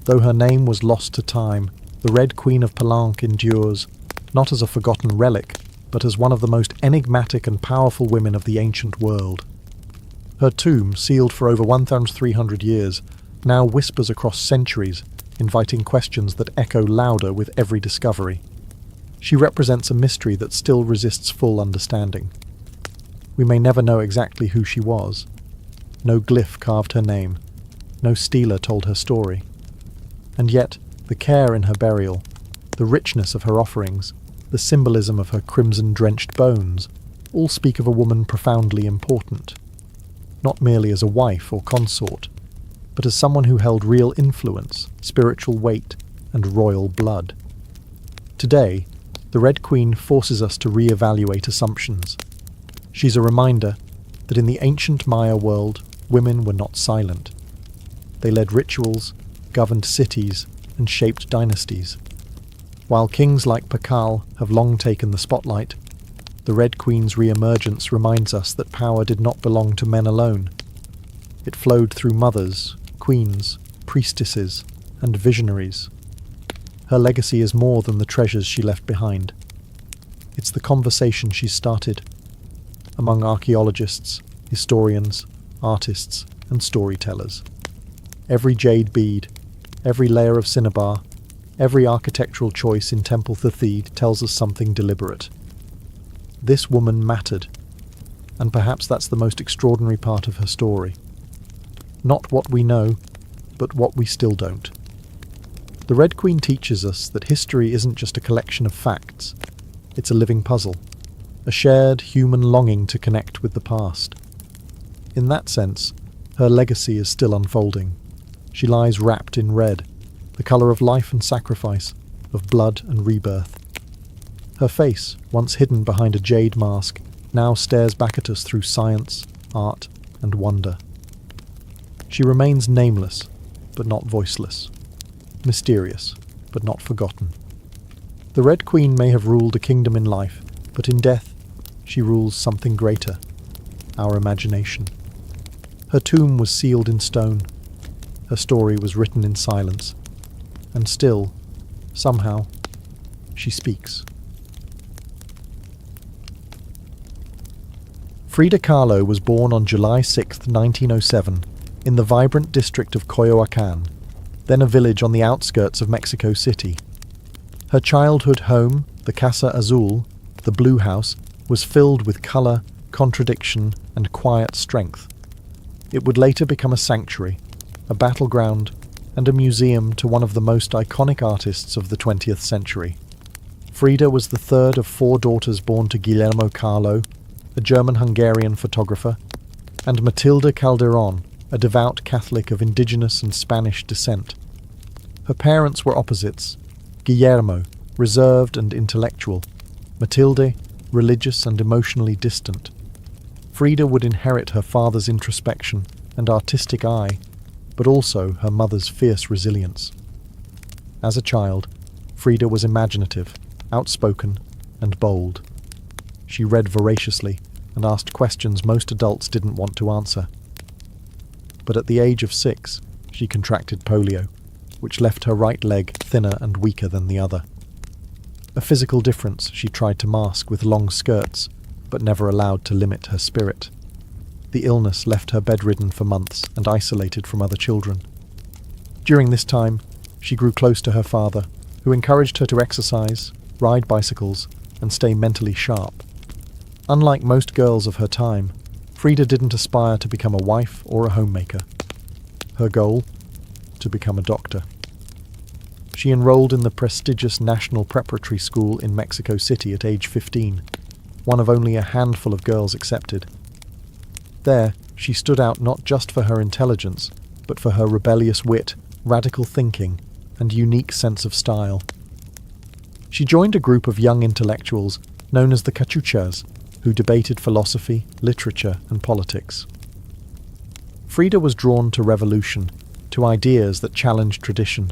Though her name was lost to time, the Red Queen of Palenque endures, not as a forgotten relic, but as one of the most enigmatic and powerful women of the ancient world. Her tomb, sealed for over 1,300 years, now whispers across centuries, inviting questions that echo louder with every discovery. She represents a mystery that still resists full understanding. We may never know exactly who she was. No glyph carved her name. No stela told her story. And yet, the care in her burial, the richness of her offerings, the symbolism of her crimson-drenched bones, all speak of a woman profoundly important. Not merely as a wife or consort, but as someone who held real influence, spiritual weight, and royal blood. Today, the Red Queen forces us to re-evaluate assumptions. She's a reminder that in the ancient Maya world, women were not silent. They led rituals, governed cities, and shaped dynasties. While kings like Pakal have long taken the spotlight, the Red Queen's re-emergence reminds us that power did not belong to men alone. It flowed through mothers, queens, priestesses, and visionaries. Her legacy is more than the treasures she left behind. It's the conversation she started among archaeologists, historians, artists, and storytellers. Every jade bead, every layer of cinnabar, every architectural choice in Temple Thethid tells us something deliberate. This woman mattered, and perhaps that's the most extraordinary part of her story. Not what we know, but what we still don't. The Red Queen teaches us that history isn't just a collection of facts, it's a living puzzle, a shared human longing to connect with the past. In that sense, her legacy is still unfolding. She lies wrapped in red, the colour of life and sacrifice, of blood and rebirth. Her face, once hidden behind a jade mask, now stares back at us through science, art, and wonder. She remains nameless, but not voiceless. Mysterious, but not forgotten. The Red Queen may have ruled a kingdom in life, but in death, she rules something greater, our imagination. Her tomb was sealed in stone. Her story was written in silence. And still, somehow, she speaks. Frida Kahlo was born on July 6, 1907, in the vibrant district of Coyoacán, then a village on the outskirts of Mexico City. Her childhood home, the Casa Azul, the Blue House, was filled with colour, contradiction, and quiet strength. It would later become a sanctuary, a battleground, and a museum to one of the most iconic artists of the 20th century. Frida was the third of 4 daughters born to Guillermo Kahlo, a German-Hungarian photographer, and Matilde Calderón, a devout Catholic of indigenous and Spanish descent. Her parents were opposites: Guillermo, reserved and intellectual; Matilde, religious and emotionally distant. Frida would inherit her father's introspection and artistic eye, but also her mother's fierce resilience. As a child, Frida was imaginative, outspoken, and bold. She read voraciously and asked questions most adults didn't want to answer. But at the age of 6, she contracted polio, which left her right leg thinner and weaker than the other. A physical difference she tried to mask with long skirts, but never allowed to limit her spirit. The illness left her bedridden for months and isolated from other children. During this time, she grew close to her father, who encouraged her to exercise, ride bicycles, and stay mentally sharp. Unlike most girls of her time, Frida didn't aspire to become a wife or a homemaker. Her goal? To become a doctor. She enrolled in the prestigious National Preparatory School in Mexico City at age 15, one of only a handful of girls accepted. There, she stood out not just for her intelligence, but for her rebellious wit, radical thinking, and unique sense of style. She joined a group of young intellectuals known as the Cachuchas, who debated philosophy, literature, and politics. Frida was drawn to revolution, to ideas that challenged tradition.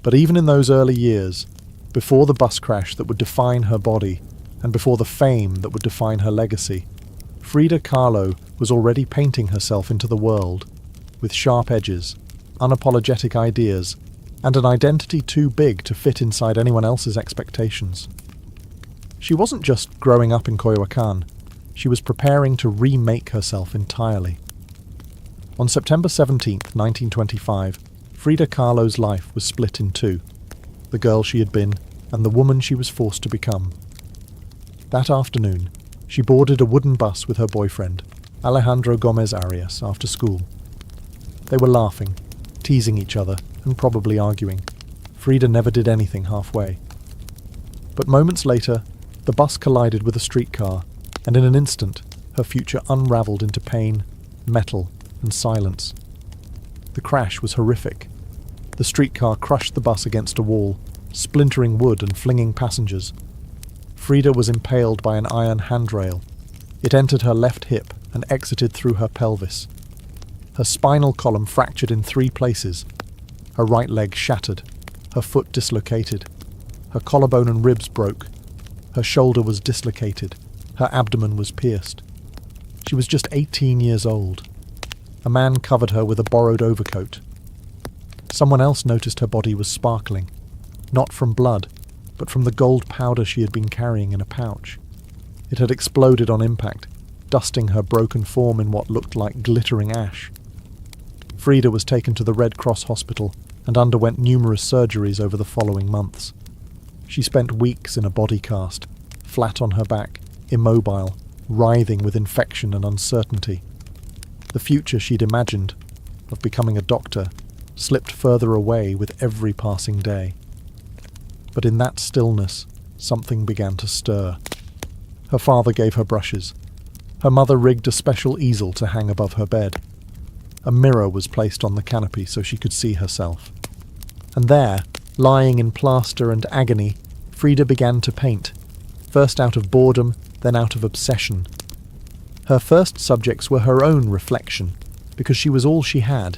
But even in those early years, before the bus crash that would define her body, and before the fame that would define her legacy, Frida Kahlo was already painting herself into the world, with sharp edges, unapologetic ideas, and an identity too big to fit inside anyone else's expectations. She wasn't just growing up in Coyoacán, she was preparing to remake herself entirely. On September 17, 1925, Frida Kahlo's life was split in two: the girl she had been and the woman she was forced to become. That afternoon, she boarded a wooden bus with her boyfriend, Alejandro Gomez Arias, after school. They were laughing, teasing each other, and probably arguing. Frida never did anything halfway. But moments later, the bus collided with a streetcar, and in an instant, her future unravelled into pain, metal, and silence. The crash was horrific. The streetcar crushed the bus against a wall, splintering wood and flinging passengers. Frida was impaled by an iron handrail. It entered her left hip and exited through her pelvis. Her spinal column fractured in 3 places. Her right leg shattered, her foot dislocated. Her collarbone and ribs broke. Her shoulder was dislocated. Her abdomen was pierced. She was just 18 years old. A man covered her with a borrowed overcoat. Someone else noticed her body was sparkling, not from blood, but from the gold powder she had been carrying in a pouch. It had exploded on impact, dusting her broken form in what looked like glittering ash. Frida was taken to the Red Cross hospital and underwent numerous surgeries over the following months. She spent weeks in a body cast, flat on her back, immobile, writhing with infection and uncertainty. The future she'd imagined, of becoming a doctor, slipped further away with every passing day. But in that stillness, something began to stir. Her father gave her brushes. Her mother rigged a special easel to hang above her bed. A mirror was placed on the canopy so she could see herself. And there, lying in plaster and agony, Frida began to paint, first out of boredom, then out of obsession. Her first subjects were her own reflection, because she was all she had.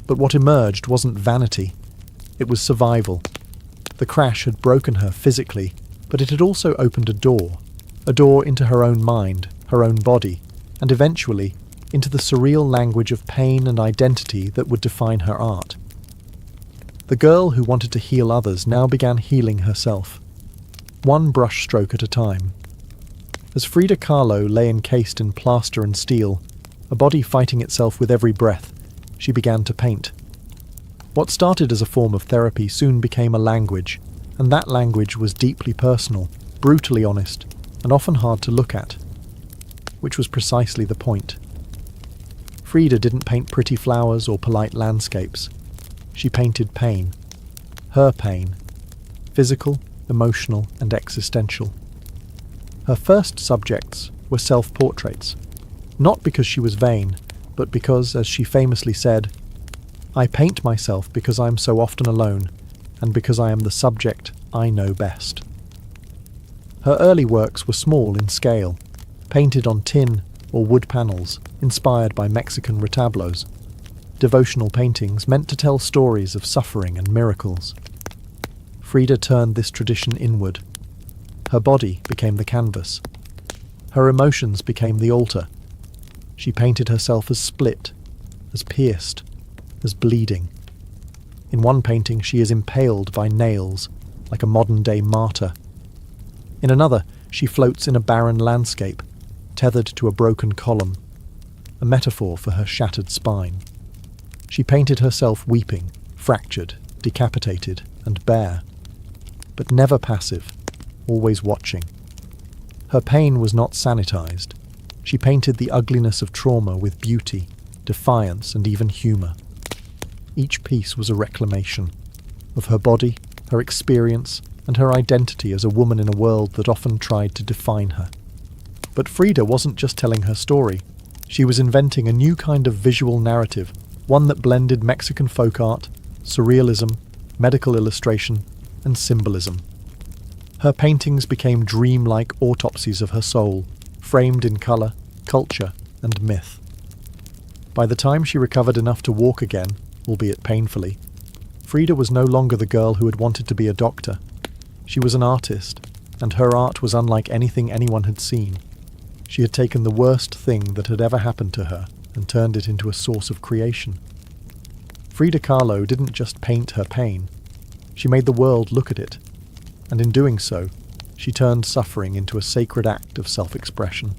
But what emerged wasn't vanity. It was survival. The crash had broken her physically, but it had also opened a door into her own mind, her own body, and eventually into the surreal language of pain and identity that would define her art. The girl who wanted to heal others now began healing herself, one brush stroke at a time. As Frida Kahlo lay encased in plaster and steel, a body fighting itself with every breath, she began to paint. What started as a form of therapy soon became a language, and that language was deeply personal, brutally honest, and often hard to look at. Which was precisely the point. Frida didn't paint pretty flowers or polite landscapes. She painted pain. Her pain. Physical, emotional, and existential. Her first subjects were self-portraits, not because she was vain, but because, as she famously said, "I paint myself because I am so often alone, and because I am the subject I know best." Her early works were small in scale, painted on tin or wood panels, inspired by Mexican retablos, devotional paintings meant to tell stories of suffering and miracles. Frida turned this tradition inward. Her body became the canvas. Her emotions became the altar. She painted herself as split, as pierced, as bleeding. In one painting she is impaled by nails, like a modern-day martyr. In another, she floats in a barren landscape, tethered to a broken column, a metaphor for her shattered spine. She painted herself weeping, fractured, decapitated, and bare, but never passive, always watching. Her pain was not sanitized. She painted the ugliness of trauma with beauty, defiance, and even humor. Each piece was a reclamation of her body, her experience, and her identity as a woman in a world that often tried to define her. But Frida wasn't just telling her story. She was inventing a new kind of visual narrative, one that blended Mexican folk art, surrealism, medical illustration, and symbolism. Her paintings became dreamlike autopsies of her soul, framed in color, culture, and myth. By the time she recovered enough to walk again, albeit painfully, Frida was no longer the girl who had wanted to be a doctor. She was an artist, and her art was unlike anything anyone had seen. She had taken the worst thing that had ever happened to her and turned it into a source of creation. Frida Kahlo didn't just paint her pain. She made the world look at it, and in doing so, she turned suffering into a sacred act of self-expression.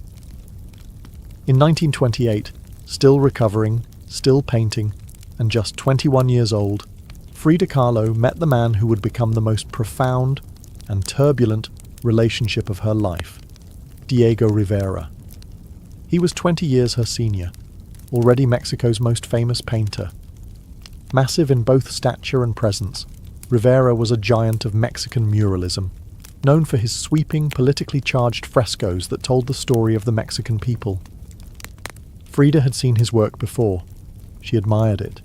In 1928, still recovering, still painting, and just 21 years old, Frida Kahlo met the man who would become the most profound and turbulent relationship of her life, Diego Rivera. He was 20 years her senior, already Mexico's most famous painter. Massive in both stature and presence, Rivera was a giant of Mexican muralism, known for his sweeping, politically charged frescoes that told the story of the Mexican people. Frida had seen his work before. She admired it.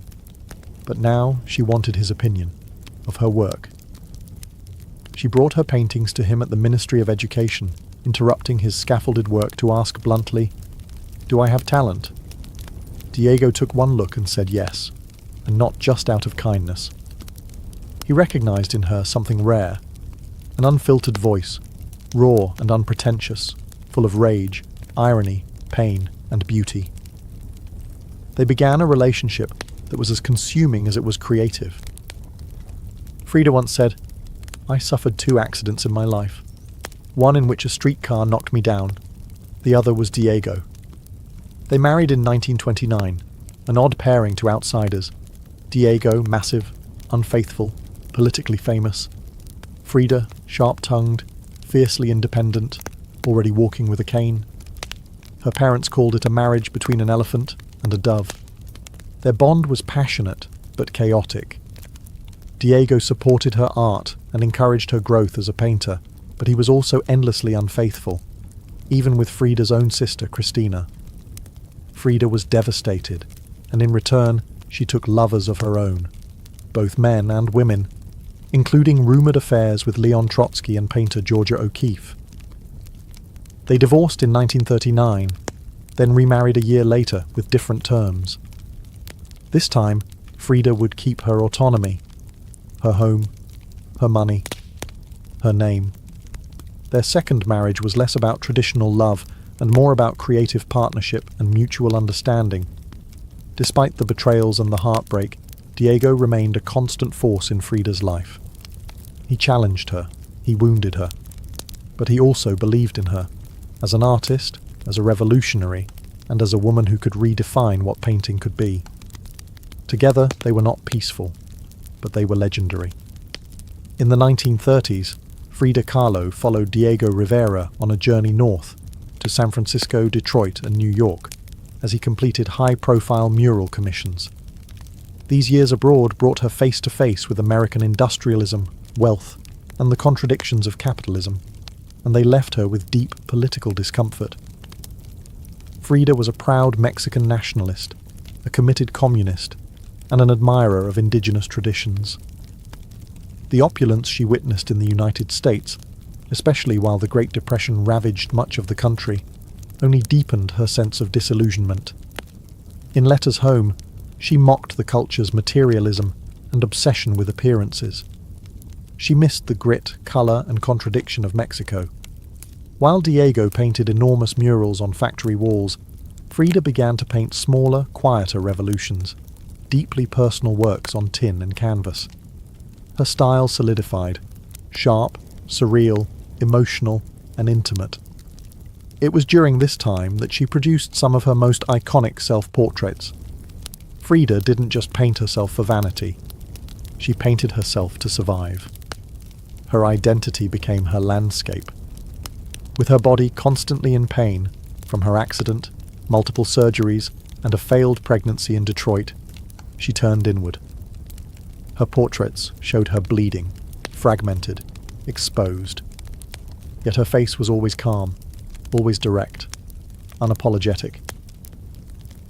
But now she wanted his opinion of her work. She brought her paintings to him at the Ministry of Education, interrupting his scaffolded work to ask bluntly, "Do I have talent?" Diego took one look and said yes, and not just out of kindness. He recognized in her something rare, an unfiltered voice, raw and unpretentious, full of rage, irony, pain, and beauty. They began a relationship that was as consuming as it was creative. Frida once said, "I suffered 2 accidents in my life, one in which a streetcar knocked me down, the other was Diego." They married in 1929, an odd pairing to outsiders. Diego, massive, unfaithful, politically famous. Frida, sharp-tongued, fiercely independent, already walking with a cane. Her parents called it a marriage between an elephant and a dove. Their bond was passionate, but chaotic. Diego supported her art and encouraged her growth as a painter, but he was also endlessly unfaithful, even with Frida's own sister, Cristina. Frida was devastated, and in return, she took lovers of her own, both men and women, including rumoured affairs with Leon Trotsky and painter Georgia O'Keeffe. They divorced in 1939, then remarried a year later with different terms. This time, Frida would keep her autonomy, her home, her money, her name. Their second marriage was less about traditional love and more about creative partnership and mutual understanding. Despite the betrayals and the heartbreak, Diego remained a constant force in Frida's life. He challenged her, he wounded her, But he also believed in her, as an artist, as a revolutionary, and as a woman who could redefine what painting could be. Together, they were not peaceful, but they were legendary. In the 1930s, Frida Kahlo followed Diego Rivera on a journey north to San Francisco, Detroit, and New York as he completed high-profile mural commissions. These years abroad brought her face to face with American industrialism, wealth, and the contradictions of capitalism, and they left her with deep political discomfort. Frida was a proud Mexican nationalist, a committed communist, and an admirer of indigenous traditions. The opulence she witnessed in the United States, especially while the Great Depression ravaged much of the country, only deepened her sense of disillusionment. In letters home, she mocked the culture's materialism and obsession with appearances. She missed the grit, colour, and contradiction of Mexico. While Diego painted enormous murals on factory walls, Frida began to paint smaller, quieter revolutions, deeply personal works on tin and canvas. Her style solidified, sharp, surreal, emotional, and intimate. It was during this time that she produced some of her most iconic self-portraits. Frida didn't just paint herself for vanity. She painted herself to survive. Her identity became her landscape. With her body constantly in pain from her accident, multiple surgeries, and a failed pregnancy in Detroit, she turned inward. Her portraits showed her bleeding, fragmented, exposed. Yet her face was always calm, always direct, unapologetic.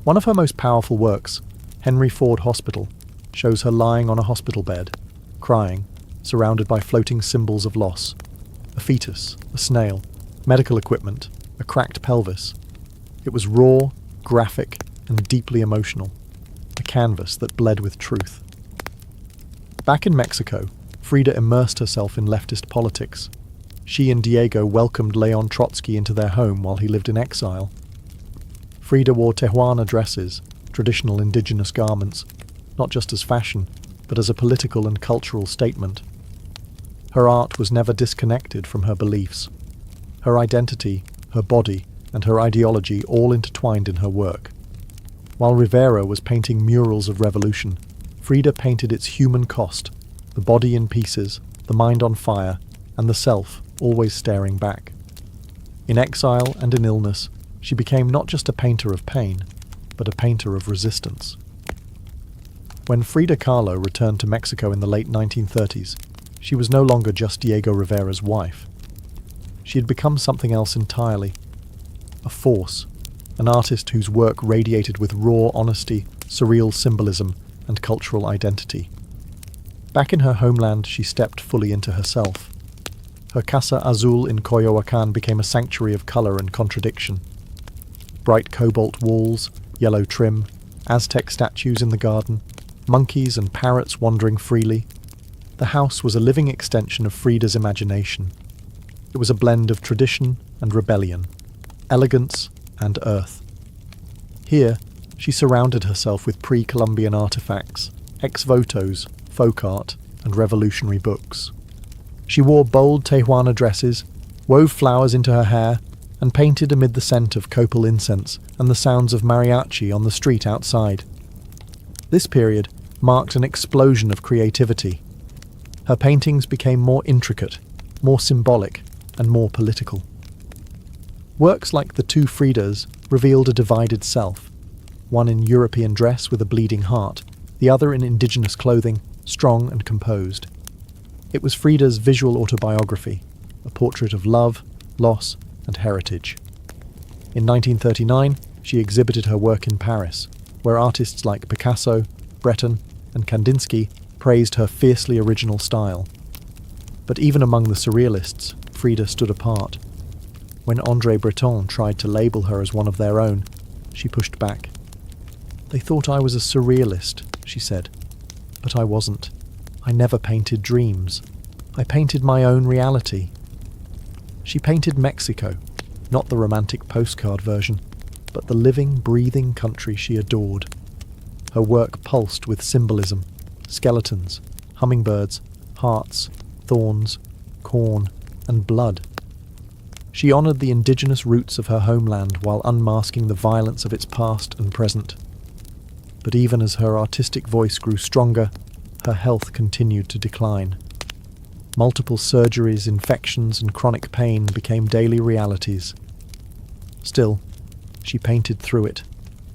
One of her most powerful works, Henry Ford Hospital, shows her lying on a hospital bed, crying, surrounded by floating symbols of loss. A fetus, a snail, medical equipment, a cracked pelvis. It was raw, graphic, and deeply emotional, a canvas that bled with truth. Back in Mexico, Frida immersed herself in leftist politics. She and Diego welcomed Leon Trotsky into their home while he lived in exile. Frida wore Tijuana dresses, traditional indigenous garments, not just as fashion, but as a political and cultural statement. Her art was never disconnected from her beliefs. Her identity, her body, and her ideology all intertwined in her work. While Rivera was painting murals of revolution, Frida painted its human cost, the body in pieces, the mind on fire, and the self always staring back. In exile and in illness, she became not just a painter of pain, but a painter of resistance. When Frida Kahlo returned to Mexico in the late 1930s, she was no longer just Diego Rivera's wife. She had become something else entirely. A force, an artist whose work radiated with raw honesty, surreal symbolism, and cultural identity. Back in her homeland, she stepped fully into herself. Her Casa Azul in Coyoacán became a sanctuary of colour and contradiction. Bright cobalt walls, yellow trim, Aztec statues in the garden, monkeys and parrots wandering freely. The house was a living extension of Frida's imagination. It was a blend of tradition and rebellion, elegance and earth. Here, she surrounded herself with pre-Columbian artifacts, ex-votos, folk art, and revolutionary books. She wore bold Tijuana dresses, wove flowers into her hair, and painted amid the scent of copal incense and the sounds of mariachi on the street outside. This period marked an explosion of creativity. Her paintings became more intricate, more symbolic, and more political. Works like the two Fridas revealed a divided self, one in European dress with a bleeding heart, the other in indigenous clothing, strong and composed. It was Frida's visual autobiography, a portrait of love, loss, and heritage. In 1939, she exhibited her work in Paris, where artists like Picasso, Breton, and Kandinsky praised her fiercely original style. But even among the surrealists, Frida stood apart. When André Breton tried to label her as one of their own, she pushed back. "They thought I was a surrealist," she said. "But I wasn't. I never painted dreams. I painted my own reality." She painted Mexico, not the romantic postcard version, but the living, breathing country she adored. Her work pulsed with symbolism, skeletons, hummingbirds, hearts, thorns, corn, and blood. She honored the indigenous roots of her homeland while unmasking the violence of its past and present. But even as her artistic voice grew stronger, her health continued to decline. Multiple surgeries, infections, and chronic pain became daily realities. Still, she painted through it,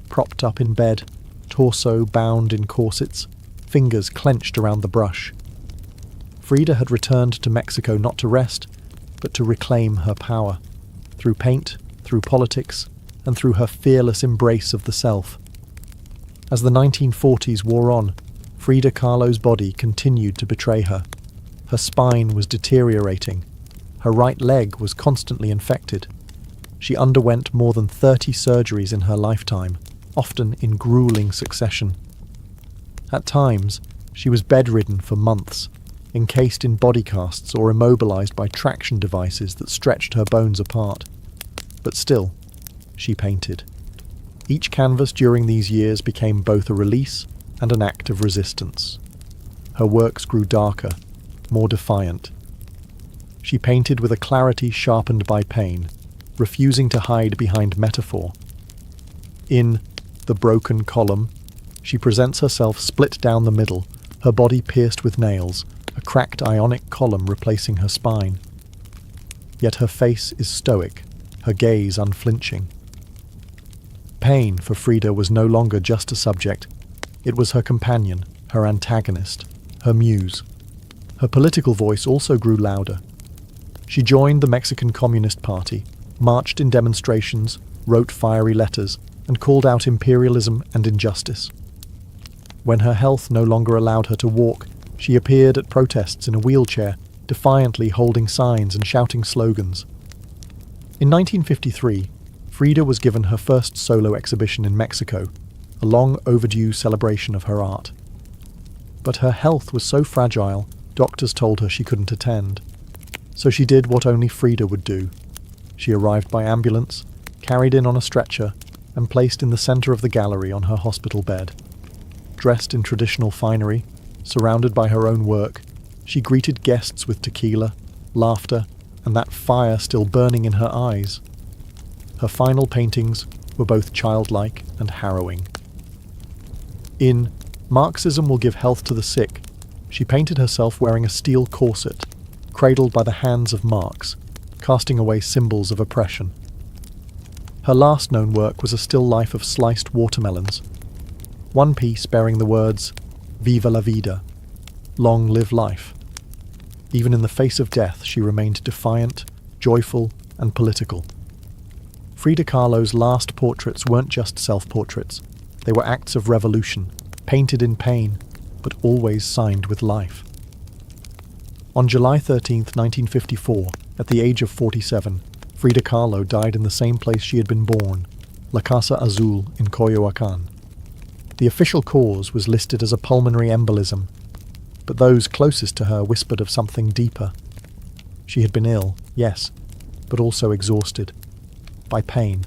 propped up in bed, torso bound in corsets, fingers clenched around the brush. Frida had returned to Mexico not to rest, but to reclaim her power, through paint, through politics, and through her fearless embrace of the self. As the 1940s wore on, Frida Kahlo's body continued to betray her. Her spine was deteriorating. Her right leg was constantly infected. She underwent more than 30 surgeries in her lifetime, often in grueling succession. At times, she was bedridden for months, encased in body casts or immobilized by traction devices that stretched her bones apart. But still, she painted. Each canvas during these years became both a release and an act of resistance. Her works grew darker, more defiant. She painted with a clarity sharpened by pain, refusing to hide behind metaphor. In The Broken Column, she presents herself split down the middle, her body pierced with nails, a cracked ionic column replacing her spine. Yet her face is stoic, her gaze unflinching. Pain for Frida was no longer just a subject. It was her companion, her antagonist, her muse. Her political voice also grew louder. She joined the Mexican Communist Party, marched in demonstrations, wrote fiery letters, and called out imperialism and injustice. When her health no longer allowed her to walk, she appeared at protests in a wheelchair, defiantly holding signs and shouting slogans. In 1953, Frida was given her first solo exhibition in Mexico, a long overdue celebration of her art. But her health was so fragile, doctors told her she couldn't attend. So she did what only Frida would do. She arrived by ambulance, carried in on a stretcher, and placed in the center of the gallery on her hospital bed. Dressed in traditional finery, surrounded by her own work, she greeted guests with tequila, laughter, and that fire still burning in her eyes. Her final paintings were both childlike and harrowing. In Marxism Will Give Health to the Sick, she painted herself wearing a steel corset, cradled by the hands of Marx, casting away symbols of oppression. Her last known work was a still life of sliced watermelons, one piece bearing the words, "Viva la vida," long live life. Even in the face of death, she remained defiant, joyful, and political. Frida Kahlo's last portraits weren't just self-portraits. They were acts of revolution, painted in pain, but always signed with life. On July 13, 1954, at the age of 47, Frida Kahlo died in the same place she had been born, La Casa Azul in Coyoacán. The official cause was listed as a pulmonary embolism, but those closest to her whispered of something deeper. She had been ill, yes, but also exhausted. By pain,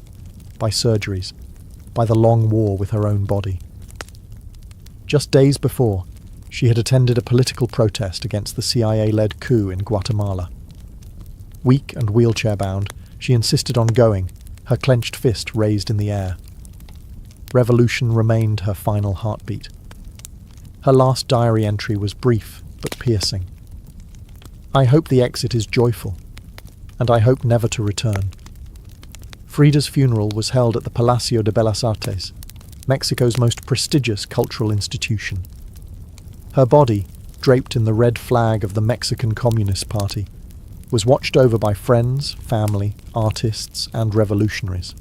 by surgeries, by the long war with her own body. Just days before, she had attended a political protest against the CIA-led coup in Guatemala. Weak and wheelchair-bound, she insisted on going, her clenched fist raised in the air. Revolution remained her final heartbeat. Her last diary entry was brief but piercing. "I hope the exit is joyful, and I hope never to return." Frida's funeral was held at the Palacio de Bellas Artes, Mexico's most prestigious cultural institution. Her body, draped in the red flag of the Mexican Communist Party, was watched over by friends, family, artists, and revolutionaries.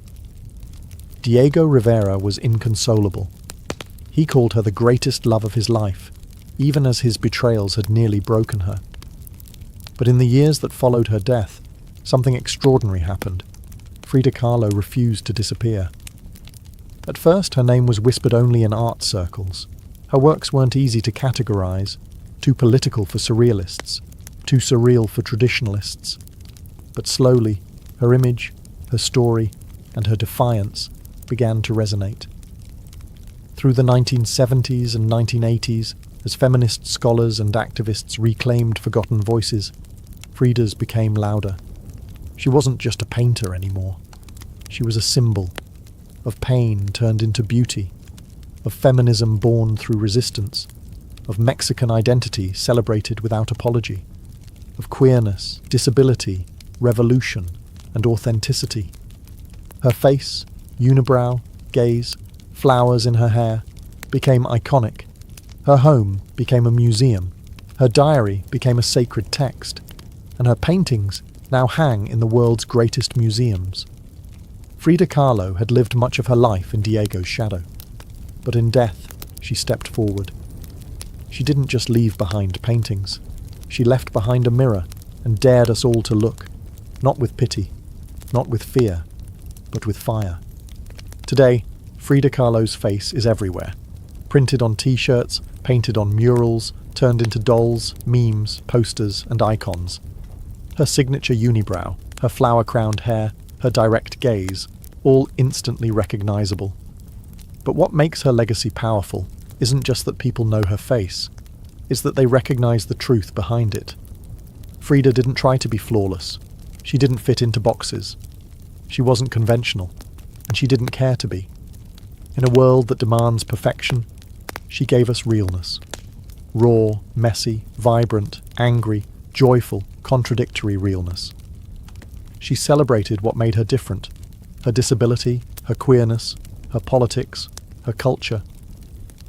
Diego Rivera was inconsolable. He called her the greatest love of his life, even as his betrayals had nearly broken her. But in the years that followed her death, something extraordinary happened. Frida Kahlo refused to disappear. At first, her name was whispered only in art circles. Her works weren't easy to categorize, too political for surrealists, too surreal for traditionalists. But slowly, her image, her story, and her defiance began to resonate. Through the 1970s and 1980s, as feminist scholars and activists reclaimed forgotten voices, Frida's became louder. She wasn't just a painter anymore. She was a symbol of pain turned into beauty, of feminism born through resistance, of Mexican identity celebrated without apology, of queerness, disability, revolution, and authenticity. Her face, unibrow, gaze, flowers in her hair, became iconic. Her home became a museum. Her diary became a sacred text. And her paintings now hang in the world's greatest museums. Frida Kahlo had lived much of her life in Diego's shadow. But in death, she stepped forward. She didn't just leave behind paintings. She left behind a mirror and dared us all to look, not with pity, not with fear, but with fire. Today, Frida Kahlo's face is everywhere. Printed on t-shirts, painted on murals, turned into dolls, memes, posters, and icons. Her signature unibrow, her flower-crowned hair, her direct gaze, all instantly recognizable. But what makes her legacy powerful isn't just that people know her face, it's that they recognize the truth behind it. Frida didn't try to be flawless. She didn't fit into boxes. She wasn't conventional, and she didn't care to be. In a world that demands perfection, she gave us realness. Raw, messy, vibrant, angry, joyful, contradictory realness. She celebrated what made her different: her disability, her queerness, her politics, her culture,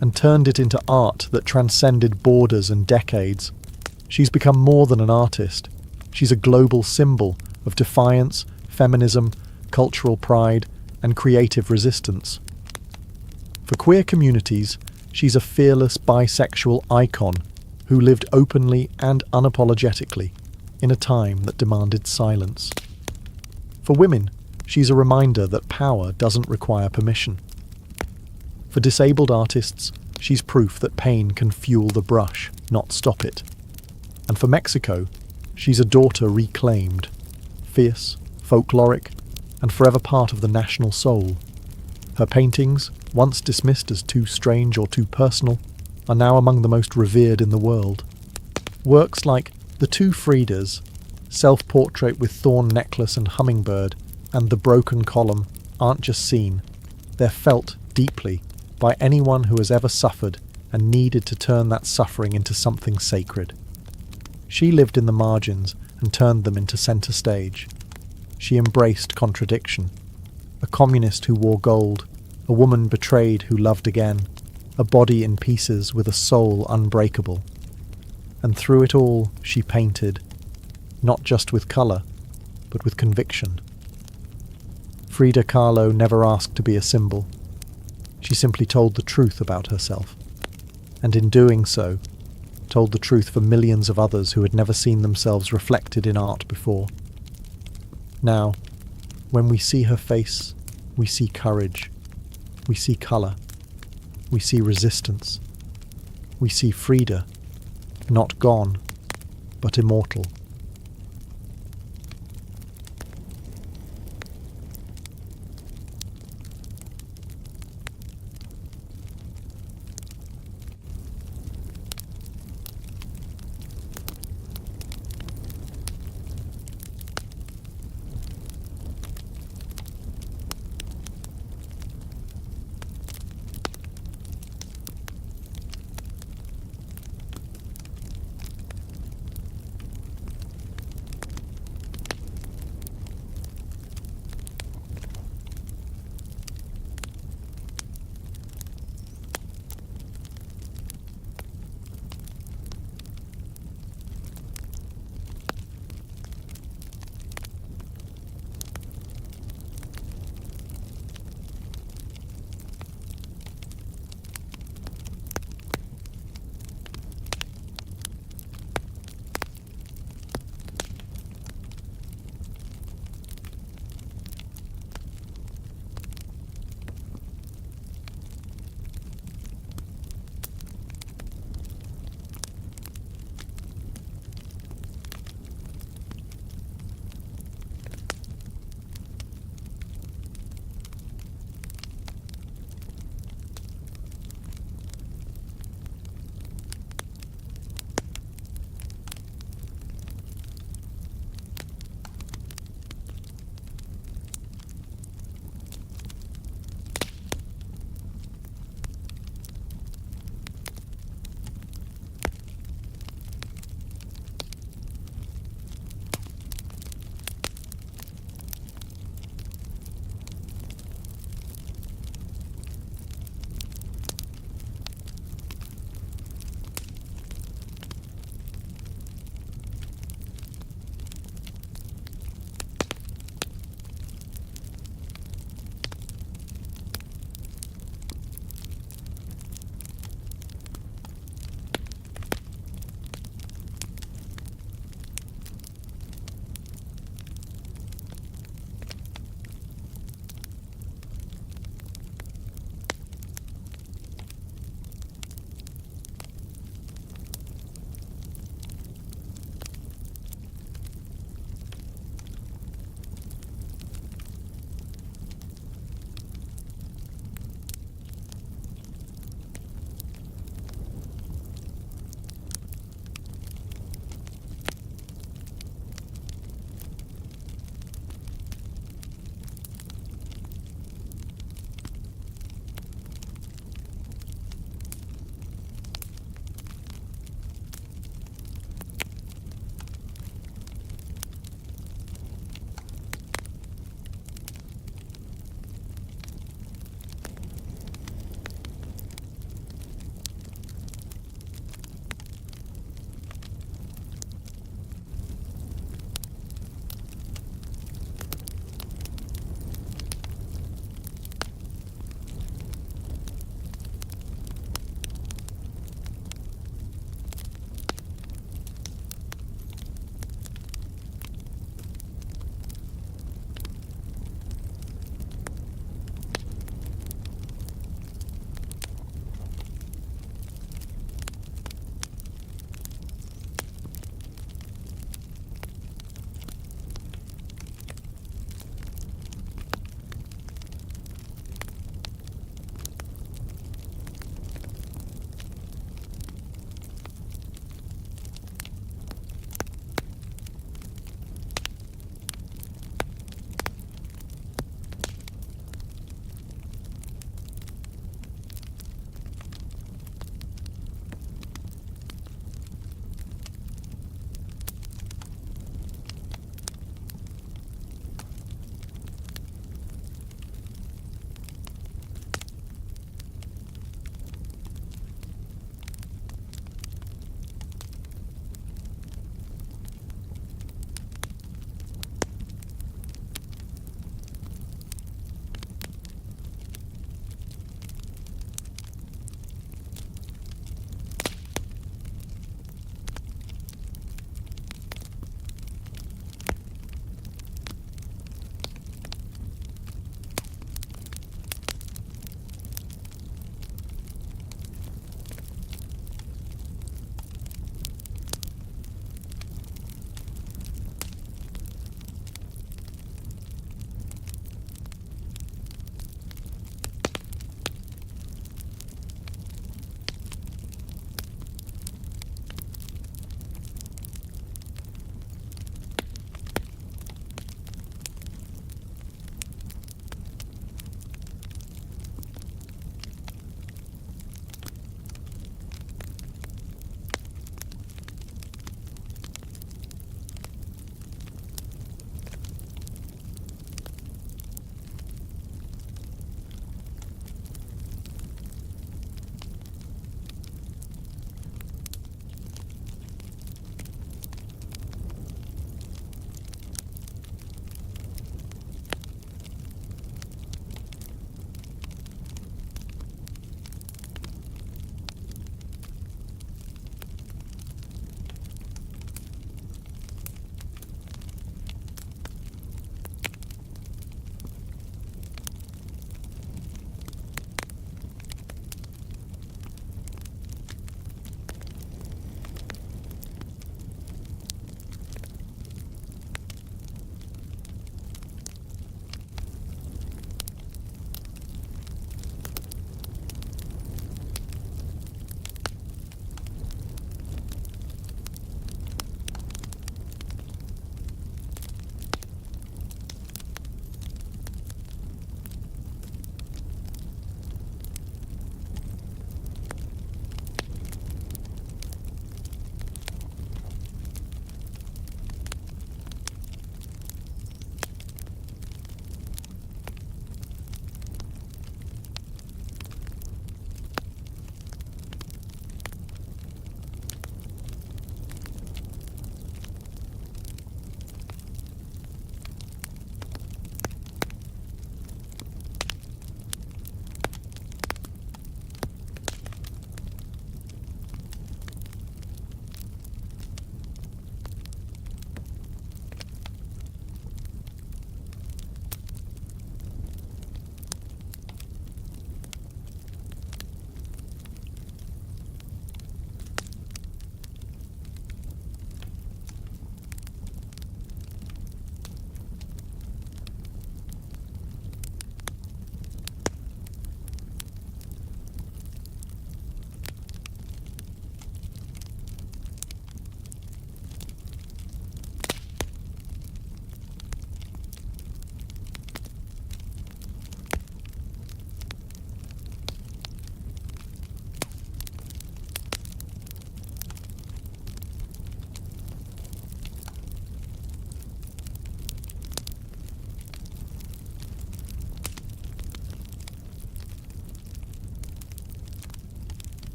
and turned it into art that transcended borders and decades. She's become more than an artist. She's a global symbol of defiance, feminism, cultural pride, and creative resistance. For queer communities, she's a fearless bisexual icon who lived openly and unapologetically in a time that demanded silence. For women, she's a reminder that power doesn't require permission. For disabled artists, she's proof that pain can fuel the brush, not stop it. And for Mexico, she's a daughter reclaimed, fierce, folkloric, and forever part of the national soul. Her paintings, once dismissed as too strange or too personal, are now among the most revered in the world. Works like The Two Fridas, Self-Portrait with Thorn Necklace and Hummingbird, and The Broken Column aren't just seen, they're felt deeply by anyone who has ever suffered and needed to turn that suffering into something sacred. She lived in the margins and turned them into centre stage. She embraced contradiction. A communist who wore gold, a woman betrayed who loved again, a body in pieces with a soul unbreakable. And through it all, she painted, not just with colour, but with conviction. Frida Kahlo never asked to be a symbol. She simply told the truth about herself, and in doing so, told the truth for millions of others who had never seen themselves reflected in art before. Now, when we see her face, we see courage, we see colour, we see resistance, we see Frida, not gone, but immortal.